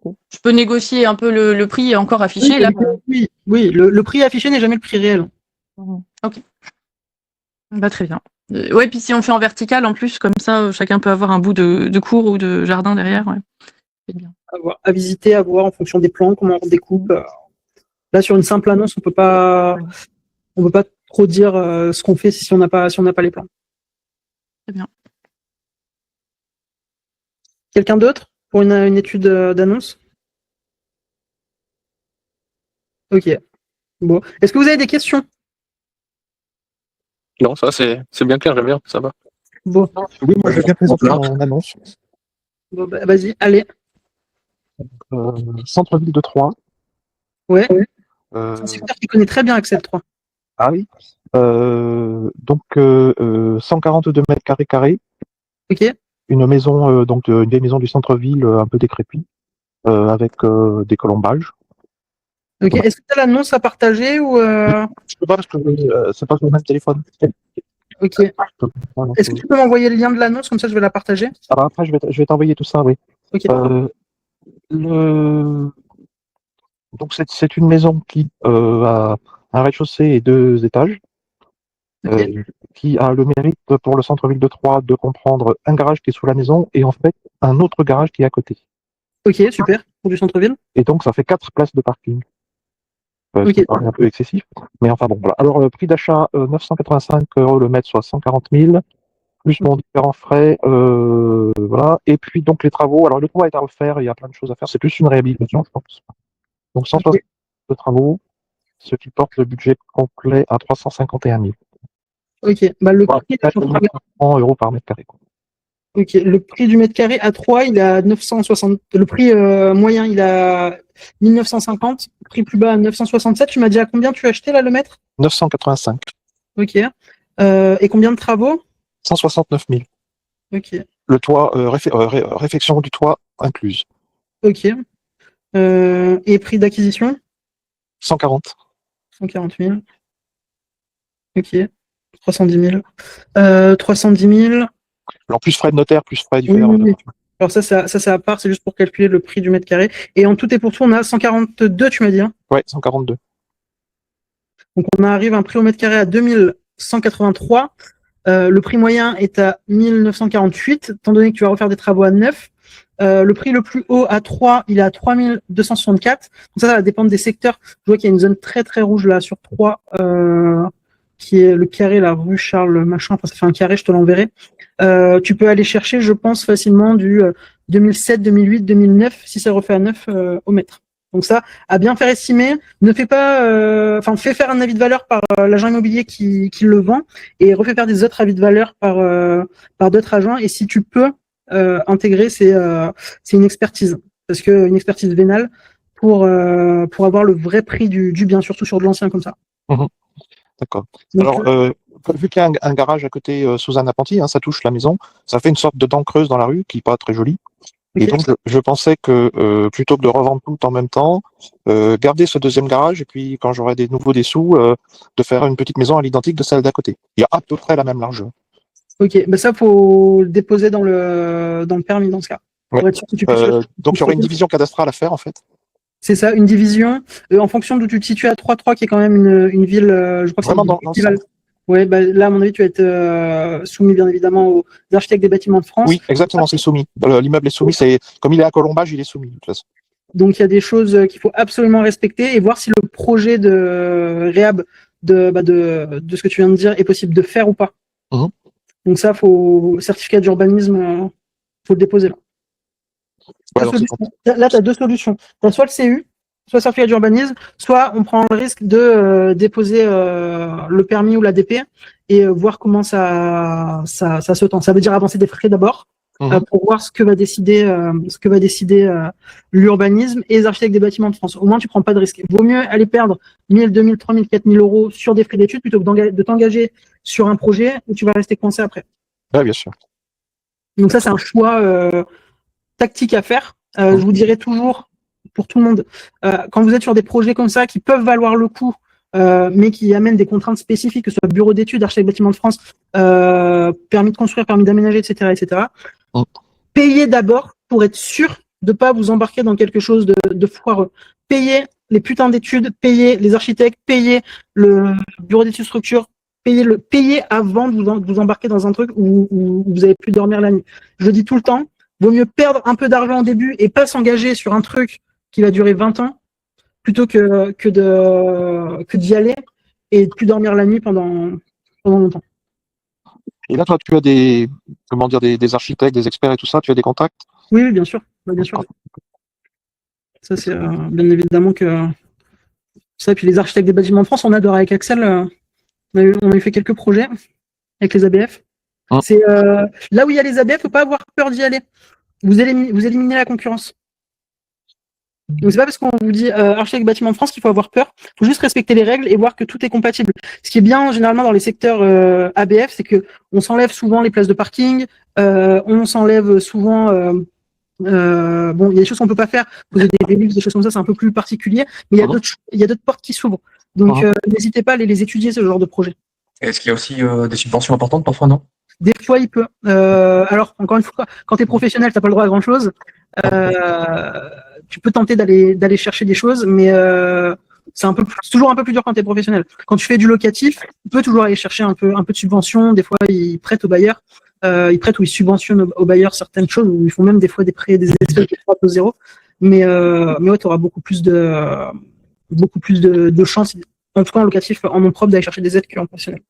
Je peux négocier un peu le prix encore affiché là. Oui, le prix affiché n'est jamais le prix réel. Ok. Très bien. Ouais, puis si on fait en vertical en plus, comme ça, chacun peut avoir un bout de cour ou de jardin derrière. Ouais. C'est bien. À visiter, à voir en fonction des plans, comment on découpe. Là, sur une simple annonce, on peut pas trop dire ce qu'on fait si on n'a pas les plans. Très bien. Quelqu'un d'autre pour une étude d'annonce? Ok. Bon. Est-ce que vous avez des questions? Non, ça c'est bien clair, j'aime bien, ça va. Bon. Oui, moi je vais bien présenter mon annonce. Bon, vas-y, allez. Centre-ville de Troyes. Ouais. C'est un secteur qui connaît très bien Axel 3. Ah oui. 142 mètres carrés. Ok. Une maison, une vieille maison du centre-ville un peu décrépite, avec des colombages. Ok. Est-ce que tu as l'annonce à partager ou Je peux pas parce que c'est pas sur le même téléphone. Ok. Est-ce que tu peux m'envoyer le lien de l'annonce, comme ça je vais la partager? Alors après, je vais t'envoyer tout ça, oui. Ok. Donc c'est une maison qui a un rez-de-chaussée et 2 étages, qui a le mérite pour le centre-ville de Troyes de comprendre un garage qui est sous la maison et en fait un autre garage qui est à côté. Ok, super, pour du centre-ville. Et donc ça fait 4 places de parking. Ce Ok. qui paraît un peu excessif. Mais enfin bon, voilà. Alors, prix d'achat, 985 € le mètre, soit 140 000, plus mon différents frais, voilà. Et puis donc les travaux, alors le toit est à refaire, il y a plein de choses à faire, c'est plus une réhabilitation, je pense. Donc 160 de travaux, ce qui porte le budget complet à 351 000. Ok. Bah, le Voilà, prix, 400 € par mètre carré, quoi. ok. Le prix du mètre carré à 3, il est à 960. Le prix moyen, il est à 1950. Prix plus bas à 967. Tu m'as dit à combien tu as acheté là le mètre? 985. Ok. Et combien de travaux? 169 000. Ok. Le toit, réfection du toit incluse. Ok. Et prix d'acquisition? 140. 140 000. Ok. 310 000. 310 000. Alors plus frais de notaire, plus frais Oui, divers. oui, oui. Alors ça c'est à part, c'est juste pour calculer le prix du mètre carré. Et en tout et pour tout, on a 142, tu m'as dit, hein. Ouais, 142. Donc on arrive à un prix au mètre carré à 2183. Le prix moyen est à 1948, étant donné que tu vas refaire des travaux à 9. Le prix le plus haut à 3, il est à 3264. Donc ça va dépendre des secteurs. Je vois qu'il y a une zone très très rouge là sur 3, qui est le carré, la rue Charles machin. Enfin, ça fait un carré, je te l'enverrai. Tu peux aller chercher, je pense, facilement du 2007, 2008, 2009, si ça refait à 9 au mètre. Donc ça, à bien faire estimer, ne fais pas, fais faire un avis de valeur par l'agent immobilier qui le vend et refais faire des autres avis de valeur par d'autres agents. Et si tu peux intégrer, c'est une expertise, parce que une expertise vénale pour avoir le vrai prix du bien, surtout sur de l'ancien comme ça. Mhm. D'accord. Donc, Alors, vu qu'il y a un garage à côté sous un appentis, hein, ça touche la maison, ça fait une sorte de dent creuse dans la rue qui n'est pas très jolie. Et ok. donc, je pensais que plutôt que de revendre tout en même temps, garder ce deuxième garage et puis quand j'aurai des sous, de faire une petite maison à l'identique de celle d'à côté. Il y a à peu près la même largeur. Ok, ben ça faut le déposer dans le permis dans ce cas. Ouais. Pour être sûr que tu puisses Donc, il y aurait une division cadastrale à faire en fait. C'est ça, une division en fonction d'où tu te situes à 3-3, qui est quand même une ville, je crois que Vraiment c'est dans le festival. centre. Ouais, bah, là, à mon avis, tu vas être soumis, bien évidemment, aux architectes des bâtiments de France. Oui, exactement, c'est soumis. L'immeuble est soumis, comme il est à Colombage, il est soumis de toute façon. Donc, il y a des choses qu'il faut absolument respecter et voir si le projet de réhab de ce que tu viens de dire est possible de faire ou pas. Mhm. Donc ça, certificat d'urbanisme, faut le déposer là. Ouais, alors, Là, tu as deux solutions. Tu as soit le CU, soit certificat d'urbanisme, soit on prend le risque de déposer le permis ou la DP et voir comment ça se tend. Ça veut dire avancer des frais d'abord pour voir ce que va décider l'urbanisme et les architectes des bâtiments de France. Au moins, tu prends pas de risque. Il vaut mieux aller perdre 1000, 2000, 3000, 4000 € sur des frais d'études plutôt que de t'engager sur un projet où tu vas rester coincé après. ouais, bien sûr. Donc ça, c'est un choix tactique à faire. Je vous dirais toujours, pour tout le monde, quand vous êtes sur des projets comme ça qui peuvent valoir le coup, mais qui amènent des contraintes spécifiques, que ce soit bureau d'études, architecte bâtiment de France, permis de construire, permis d'aménager, etc., payez d'abord pour être sûr de ne pas vous embarquer dans quelque chose de foireux. Payez les putains d'études, payez les architectes, payez le bureau d'études structure, payez avant de vous embarquer dans un truc où vous avez pu dormir la nuit. Je le dis tout le temps, vaut mieux perdre un peu d'argent au début et pas s'engager sur un truc qui va durer 20 ans plutôt que d'y aller et de plus dormir la nuit pendant longtemps. Et là, toi, tu as des architectes, des experts et tout ça, tu as des contacts? Oui, bien sûr. Bien sûr. Ça, c'est bien évidemment que ça. Et puis les architectes des bâtiments de France, on adore avec Axel. On a fait quelques projets avec les ABF. C'est là où il y a les ABF, faut pas avoir peur d'y aller. Vous éliminez la concurrence. Donc c'est pas parce qu'on vous dit architecte bâtiment de France qu'il faut avoir peur. Il faut juste respecter les règles et voir que tout est compatible. Ce qui est bien généralement dans les secteurs ABF, c'est que on s'enlève souvent les places de parking, on s'enlève souvent il y a des choses qu'on peut pas faire, poser des luxes, des choses comme ça, c'est un peu plus particulier, mais il y a d'autres portes qui s'ouvrent. Donc n'hésitez pas à aller les étudier, ce genre de projet. Est-ce qu'il y a aussi des subventions importantes parfois, non? Des fois, il peut. Alors, encore une fois, quand tu es professionnel, tu n'as pas le droit à grand-chose. Tu peux tenter d'aller chercher des choses, mais c'est toujours un peu plus dur quand tu es professionnel. Quand tu fais du locatif, tu peux toujours aller chercher un peu de subvention. Des fois, ils prêtent aux bailleurs. Ils prêtent ou ils subventionnent aux bailleurs certaines choses, ou ils font même des fois des prêts, des espèces de 3 0. Mais ouais, tu auras beaucoup plus de beaucoup plus de chances, en tout cas en locatif, en nom propre, d'aller chercher des aides qu'en professionnel.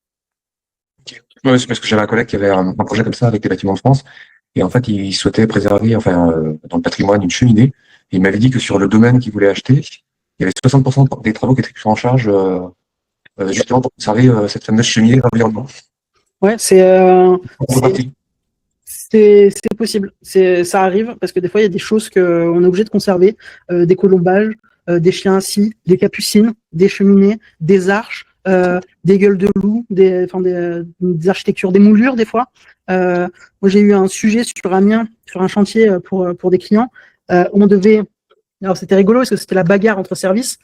Ouais, c'est parce que j'avais un collègue qui avait un projet comme ça avec les bâtiments de France. Et en fait, il souhaitait préserver, enfin, dans le patrimoine, une cheminée. Et il m'avait dit que sur le domaine qu'il voulait acheter, il y avait 60% des travaux qui étaient pris en charge, justement pour conserver cette fameuse cheminée dans l'environnement. Ouais, c'est possible. Ça arrive parce que des fois, il y a des choses qu'on est obligé de conserver, des colombages, des chiens assis, des capucines, des cheminées, des arches, des gueules de loup, des architectures, des moulures des fois. Moi, j'ai eu un sujet sur Amiens, sur un chantier pour des clients, où on devait. Alors, c'était rigolo parce que c'était la bagarre entre services.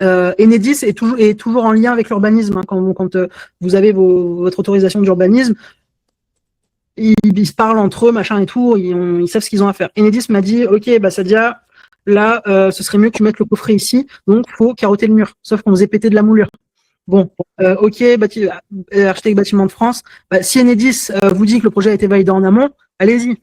Enedis est toujours en lien avec l'urbanisme. Hein, quand vous avez votre autorisation d'urbanisme, ils se parlent entre eux, machin et tout, ils savent ce qu'ils ont à faire. Enedis m'a dit, ok, bah Sadia, là, ce serait mieux que tu mettes le coffret ici, donc faut carotter le mur. Sauf qu'on faisait péter de la moulure. Bon, ok, architecte bâtiment de France, bah, si Enedis vous dit que le projet a été validé en amont, allez-y.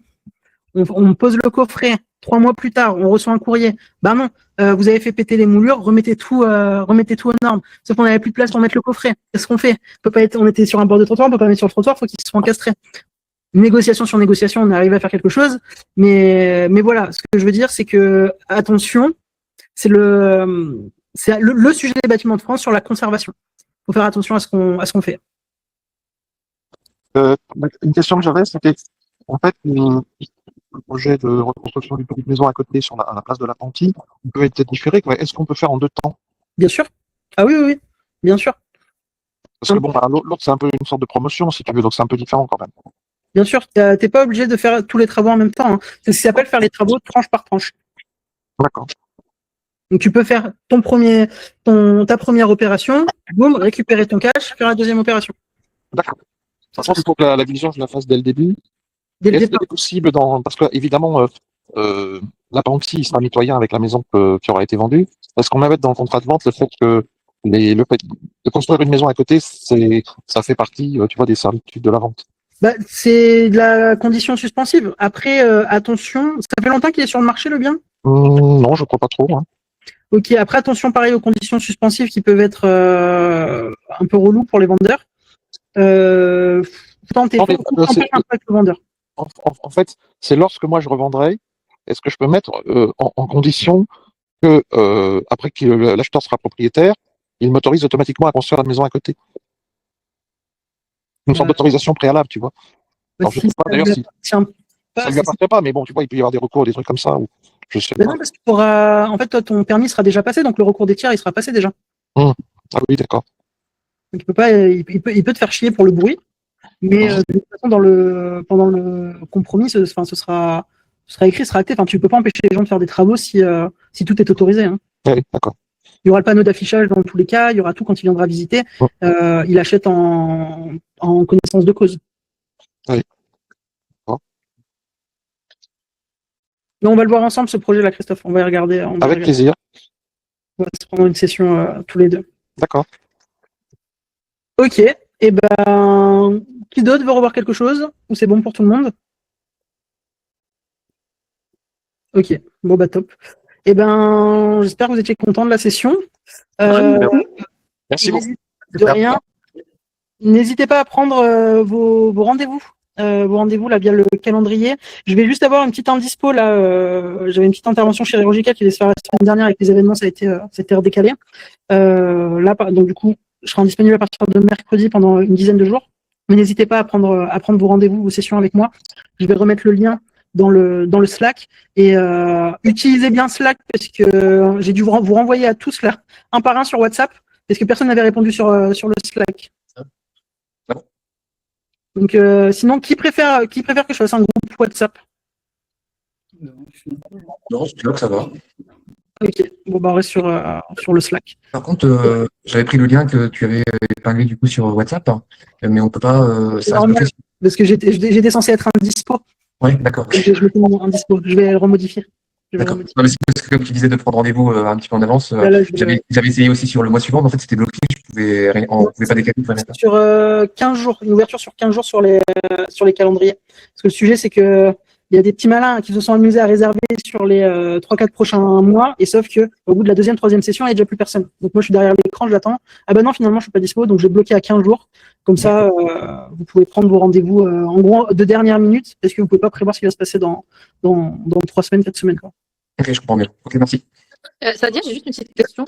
On pose le coffret. 3 mois plus tard, on reçoit un courrier. Bah non, vous avez fait péter les moulures, remettez tout aux normes. Sauf qu'on n'avait plus de place pour mettre le coffret. Qu'est-ce qu'on fait? On était sur un bord de trottoir, on peut pas mettre sur le trottoir, faut qu'il soit encastré. Négociation sur négociation, on est arrivé à faire quelque chose. Mais voilà, ce que je veux dire, c'est que, attention, c'est le sujet des bâtiments de France sur la conservation. Faut faire attention à ce qu'on fait. Une question que j'avais, c'était, en fait, le projet de reconstruction d'une petite maison à côté à la place de la Panty, il peut être différé, quoi. Est-ce qu'on peut faire en 2 temps? Bien sûr. Ah oui, bien sûr. Parce que bon, bah, l'autre, c'est un peu une sorte de promotion, si tu veux, donc c'est un peu différent quand même. Bien sûr, t'es pas obligé de faire tous les travaux en même temps. Hein. C'est ce qui s'appelle faire les travaux tranche par tranche. D'accord. Donc tu peux faire ta première opération, boum, récupérer ton cash, faire la deuxième opération. D'accord. De toute façon, il faut que la division, je la fasse dès le début. Dès le Est-ce départ. qu'il est possible parce que évidemment, la Panty sera mitoyen avec la maison qui aura été vendue. Est-ce qu'on va mettre dans le contrat de vente le fait que le fait de construire une maison à côté, ça fait partie, tu vois, des servitudes de la vente? Bah, c'est de la condition suspensive. Après, attention, ça fait longtemps qu'il est sur le marché le bien? Non, je crois pas trop. Hein. Ok, après attention pareil aux conditions suspensives qui peuvent être un peu relous pour les vendeurs. Tenter un peu avec le vendeur. En fait, c'est lorsque moi je revendrai, est-ce que je peux mettre en condition que après que l'acheteur sera propriétaire, il m'autorise automatiquement à construire la maison à côté. Une sorte d'autorisation préalable, tu vois. Alors, je sais pas d'ailleurs si ça ne lui appartient pas, mais bon, tu vois, il peut y avoir des recours, des trucs comme ça. Ou je sais pas. Non, parce que en fait, toi, ton permis sera déjà passé, donc le recours des tiers, il sera passé déjà. Ah oui, d'accord. Donc il peut te faire chier pour le bruit, mais de toute façon, pendant le compromis, ce sera écrit, ce sera acté. Enfin, tu peux pas empêcher les gens de faire des travaux si tout est autorisé. Hein. Oui, d'accord. Il y aura le panneau d'affichage dans tous les cas, il y aura tout quand il viendra visiter. Il achète en connaissance de cause. Oui. Bon. Mais on va le voir ensemble, ce projet-là, Christophe. On va y regarder. Avec plaisir. On va se prendre une session tous les deux. D'accord. Ok. Et ben, qui d'autre veut revoir quelque chose? Ou c'est bon pour tout le monde? Ok. Bon, bah top. Et ben, j'espère que vous étiez content de la session. Merci beaucoup. De rien. N'hésitez pas à prendre vos rendez-vous. Vos rendez-vous là via le calendrier. Je vais juste avoir une petite indispo là. J'avais une petite intervention chirurgicale qui devait se faire la semaine dernière avec les événements, ça a été redécalé. Là, donc du coup, je serai disponible à partir de mercredi pendant une dizaine de jours. Mais n'hésitez pas à prendre vos rendez-vous, vos sessions avec moi. Je vais remettre le lien dans le Slack et utilisez bien Slack parce que j'ai dû vous renvoyer à tous là un par un sur WhatsApp parce que personne n'avait répondu sur le Slack. Donc sinon, qui préfère que je fasse un groupe WhatsApp? Non, c'est là que ça va. Ok, bon bah on reste sur le Slack. Par contre, j'avais pris le lien que tu avais épinglé du coup sur WhatsApp, mais on peut pas. Ça normal, parce que j'étais censé être indispo. Oui, d'accord. Je mettais mon indispo. Je vais le remodifier. D'accord. Non, mais c'est parce que comme tu disais de prendre rendez-vous un petit peu en avance, j'avais essayé aussi sur le mois suivant, mais en fait c'était bloqué, on pouvait pas décaler. Sur 15 jours, une ouverture sur 15 jours sur les calendriers. Parce que le sujet c'est que il y a des petits malins qui se sont amusés à réserver sur les 3-4 prochains mois, et sauf que au bout de la deuxième, troisième session, il n'y a déjà plus personne. Donc moi, je suis derrière l'écran, j'attends. Ah ben non, finalement, je suis pas dispo, donc j'ai bloqué à 15 jours. Comme ça, vous pouvez prendre vos rendez-vous en gros de dernière minute, parce que vous pouvez pas prévoir ce qui va se passer dans 3 semaines, 4 semaines. Quoi. Ok, je comprends mieux. Ok, merci. Sadia, j'ai juste une petite question.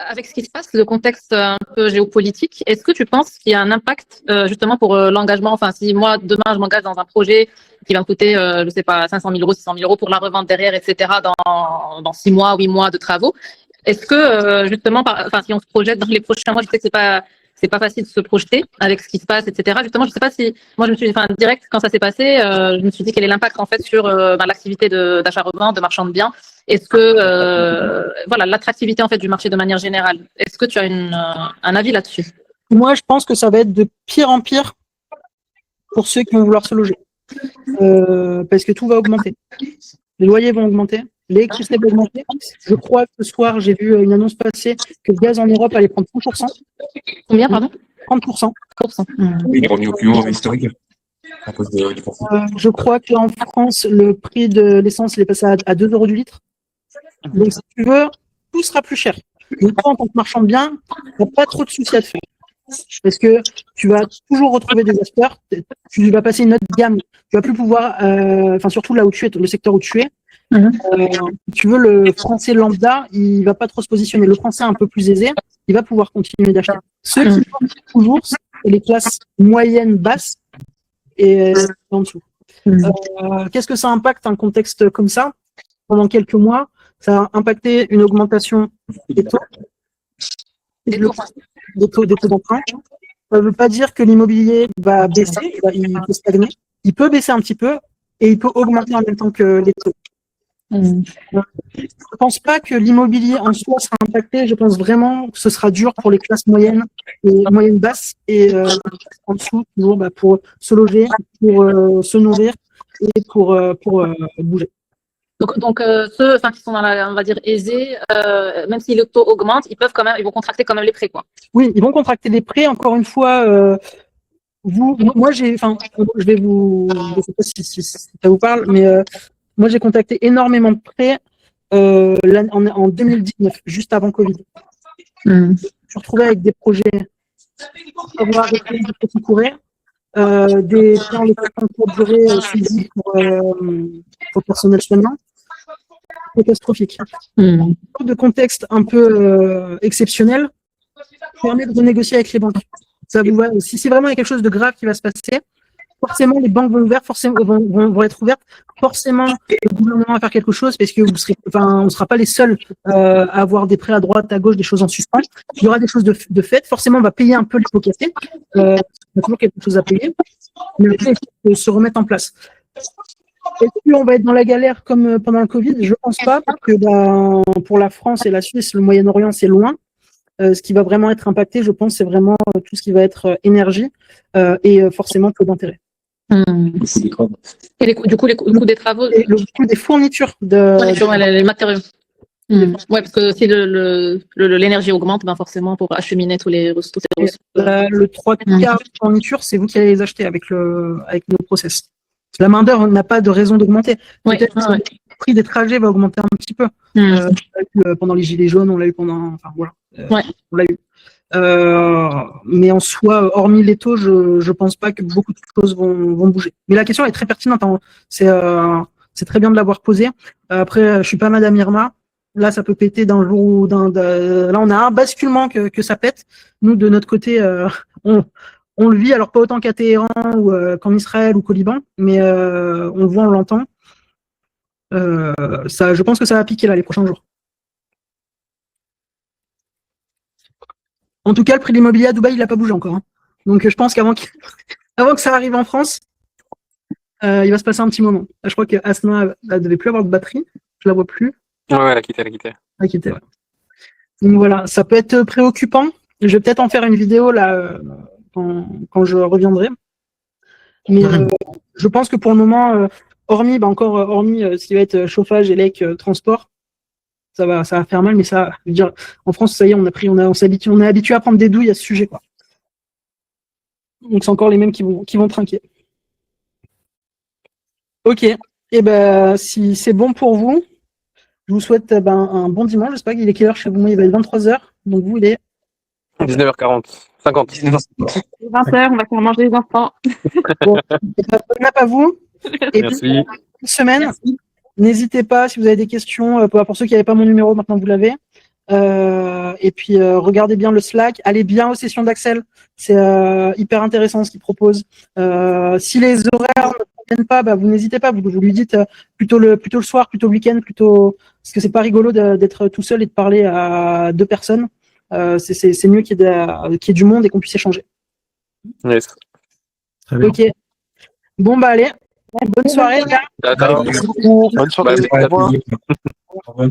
Avec ce qui se passe, le contexte un peu géopolitique, est-ce que tu penses qu'il y a un impact justement pour l'engagement? Enfin, si moi, demain, je m'engage dans un projet qui va me coûter, je sais pas, 500 000 euros, 600 000 euros pour la revente derrière, etc., dans 6 mois, 8 mois de travaux, est-ce que justement, enfin, si on se projette dans les prochains mois, je sais que c'est pas facile de se projeter avec ce qui se passe, etc. Justement, je sais pas si, moi, je me suis, enfin, direct, quand ça s'est passé, je me suis dit quel est l'impact, en fait, sur l'activité d'achat-revente, de marchand de biens. Est-ce que, voilà, l'attractivité, en fait, du marché de manière générale, est-ce que tu as un avis là-dessus? Moi, je pense que ça va être de pire en pire pour ceux qui vont vouloir se loger. Parce que tout va augmenter. Les loyers vont augmenter, l'électricité va augmenter. Je crois que ce soir, j'ai vu une annonce passer que le gaz en Europe allait prendre 30%. Combien, pardon? 30%. Il est revenu au plus haut historique à cause du conflit. Je crois qu'en France, le prix de l'essence il est passé à 2 euros du litre. Donc, si tu veux, tout sera plus cher. Donc, toi, en tant que marchand de biens, tu n'as pas trop de soucis à te faire. Parce que tu vas toujours retrouver des acheteurs, tu vas passer une autre gamme. Tu vas plus pouvoir, enfin, surtout là où tu es, le secteur où tu es, tu veux, le français lambda, il va pas trop se positionner. Le français un peu plus aisé, il va pouvoir continuer d'acheter. Ceux qui font toujours, c'est les classes moyennes, basses et en dessous. Qu'est-ce que ça impacte un contexte comme ça? Pendant quelques mois, ça a impacté une augmentation des taux, des taux d'emprunt. Ça ne veut pas dire que l'immobilier va baisser, il peut stagner. Il peut baisser un petit peu et il peut augmenter en même temps que les taux. Je ne pense pas que l'immobilier en soi sera impacté. Je pense vraiment que ce sera dur pour les classes moyennes et moyennes basses et en dessous, toujours pour se loger, pour se nourrir et pour bouger. Donc ceux qui sont dans la, on va dire, aisés, même si le taux augmente, ils vont contracter quand même les prêts, quoi. Oui, ils vont contracter des prêts. Encore une fois, moi je vais vous, je sais pas si ça vous parle, mais moi j'ai contacté énormément de prêts en 2019, juste avant Covid. Je me suis retrouvé avec des projets, avoir des prêts qui couraient, des plans de courte durée suivis pour le personnel soignant. Catastrophique. De contexte un peu exceptionnel permet de renégocier avec les banques. Ça vous va, si c'est vraiment quelque chose de grave qui va se passer, forcément les banques vont être ouvertes, forcément le gouvernement va faire quelque chose parce que on ne sera pas les seuls à avoir des prêts à droite, à gauche, des choses en suspens. Il y aura des choses de fait. Forcément, on va payer un peu les pots cassés. Il y a toujours quelque chose à payer, mais après, il faut se remettre en place. Est-ce qu'on va être dans la galère comme pendant le Covid? Je pense pas, parce que pour la France et la Suisse, le Moyen-Orient, c'est loin. Ce qui va vraiment être impacté, je pense, c'est vraiment tout ce qui va être énergie et forcément taux d'intérêt. Et du coup, le coût des travaux, et le coût des fournitures les matériaux. Ouais, parce que si l'énergie augmente, ben forcément pour acheminer tous ces ressources. Le 3/4 de fournitures, c'est vous qui allez les acheter avec nos process. La main d'œuvre n'a pas de raison d'augmenter. Peut-être que le prix des trajets va augmenter un petit peu. Pendant les gilets jaunes, on l'a eu pendant. Enfin voilà. On l'a eu. Mais en soi, hormis les taux, je pense pas que beaucoup de choses vont bouger. Mais la question est très pertinente. Hein. C'est très bien de l'avoir posée. Après, je suis pas Madame Irma. Là, ça peut péter d'un jour ou là, on a un basculement que ça pète. Nous, de notre côté, on le vit, alors pas autant qu'à Téhéran ou qu'en Israël ou qu'au Liban, mais on le voit, on l'entend. Je pense que ça va piquer là les prochains jours. En tout cas, le prix de l'immobilier à Dubaï, il n'a pas bougé encore. Hein. Donc je pense qu'avant que ça arrive en France, il va se passer un petit moment. Je crois que Asma ne devait plus avoir de batterie. Je la vois plus. Ouais, elle a quitté. Elle a quitté, ouais. Donc voilà, ça peut être préoccupant. Je vais peut-être en faire une vidéo là quand je reviendrai. Mais je pense que pour le moment, hormis ce qui va être chauffage, élec, transport, ça va faire mal, mais ça, je veux dire, en France, ça y est, on est habitué à prendre des douilles à ce sujet, quoi. Donc c'est encore les mêmes qui vont trinquer. Ok. Et ben, si c'est bon pour vous, je vous souhaite un bon dimanche. J'espère qu'il est quelle heure chez vous? Moi, il va être 23h. Donc vous, il est 19h40. 50. 19h50. 20h, on va faire manger les enfants. bon. Bonne app à vous. Et Merci. puis, une semaine. Merci. N'hésitez pas si vous avez des questions. Pour ceux qui n'avaient pas mon numéro, maintenant vous l'avez. Et puis regardez bien le Slack, allez bien aux sessions d'Axel, c'est hyper intéressant ce qu'il propose. Si les horaires ne conviennent pas, bah, vous n'hésitez pas, vous lui dites plutôt le soir, plutôt le week-end, plutôt parce que c'est pas rigolo d'être tout seul et de parler à deux personnes. C'est mieux qu'il y ait du monde et qu'on puisse échanger. Yes. Très bien. Ok. Bon bah allez, bonne soirée les gars. Ciao, ciao. Merci beaucoup. Bonne soirée. Bye. Au revoir. Au revoir.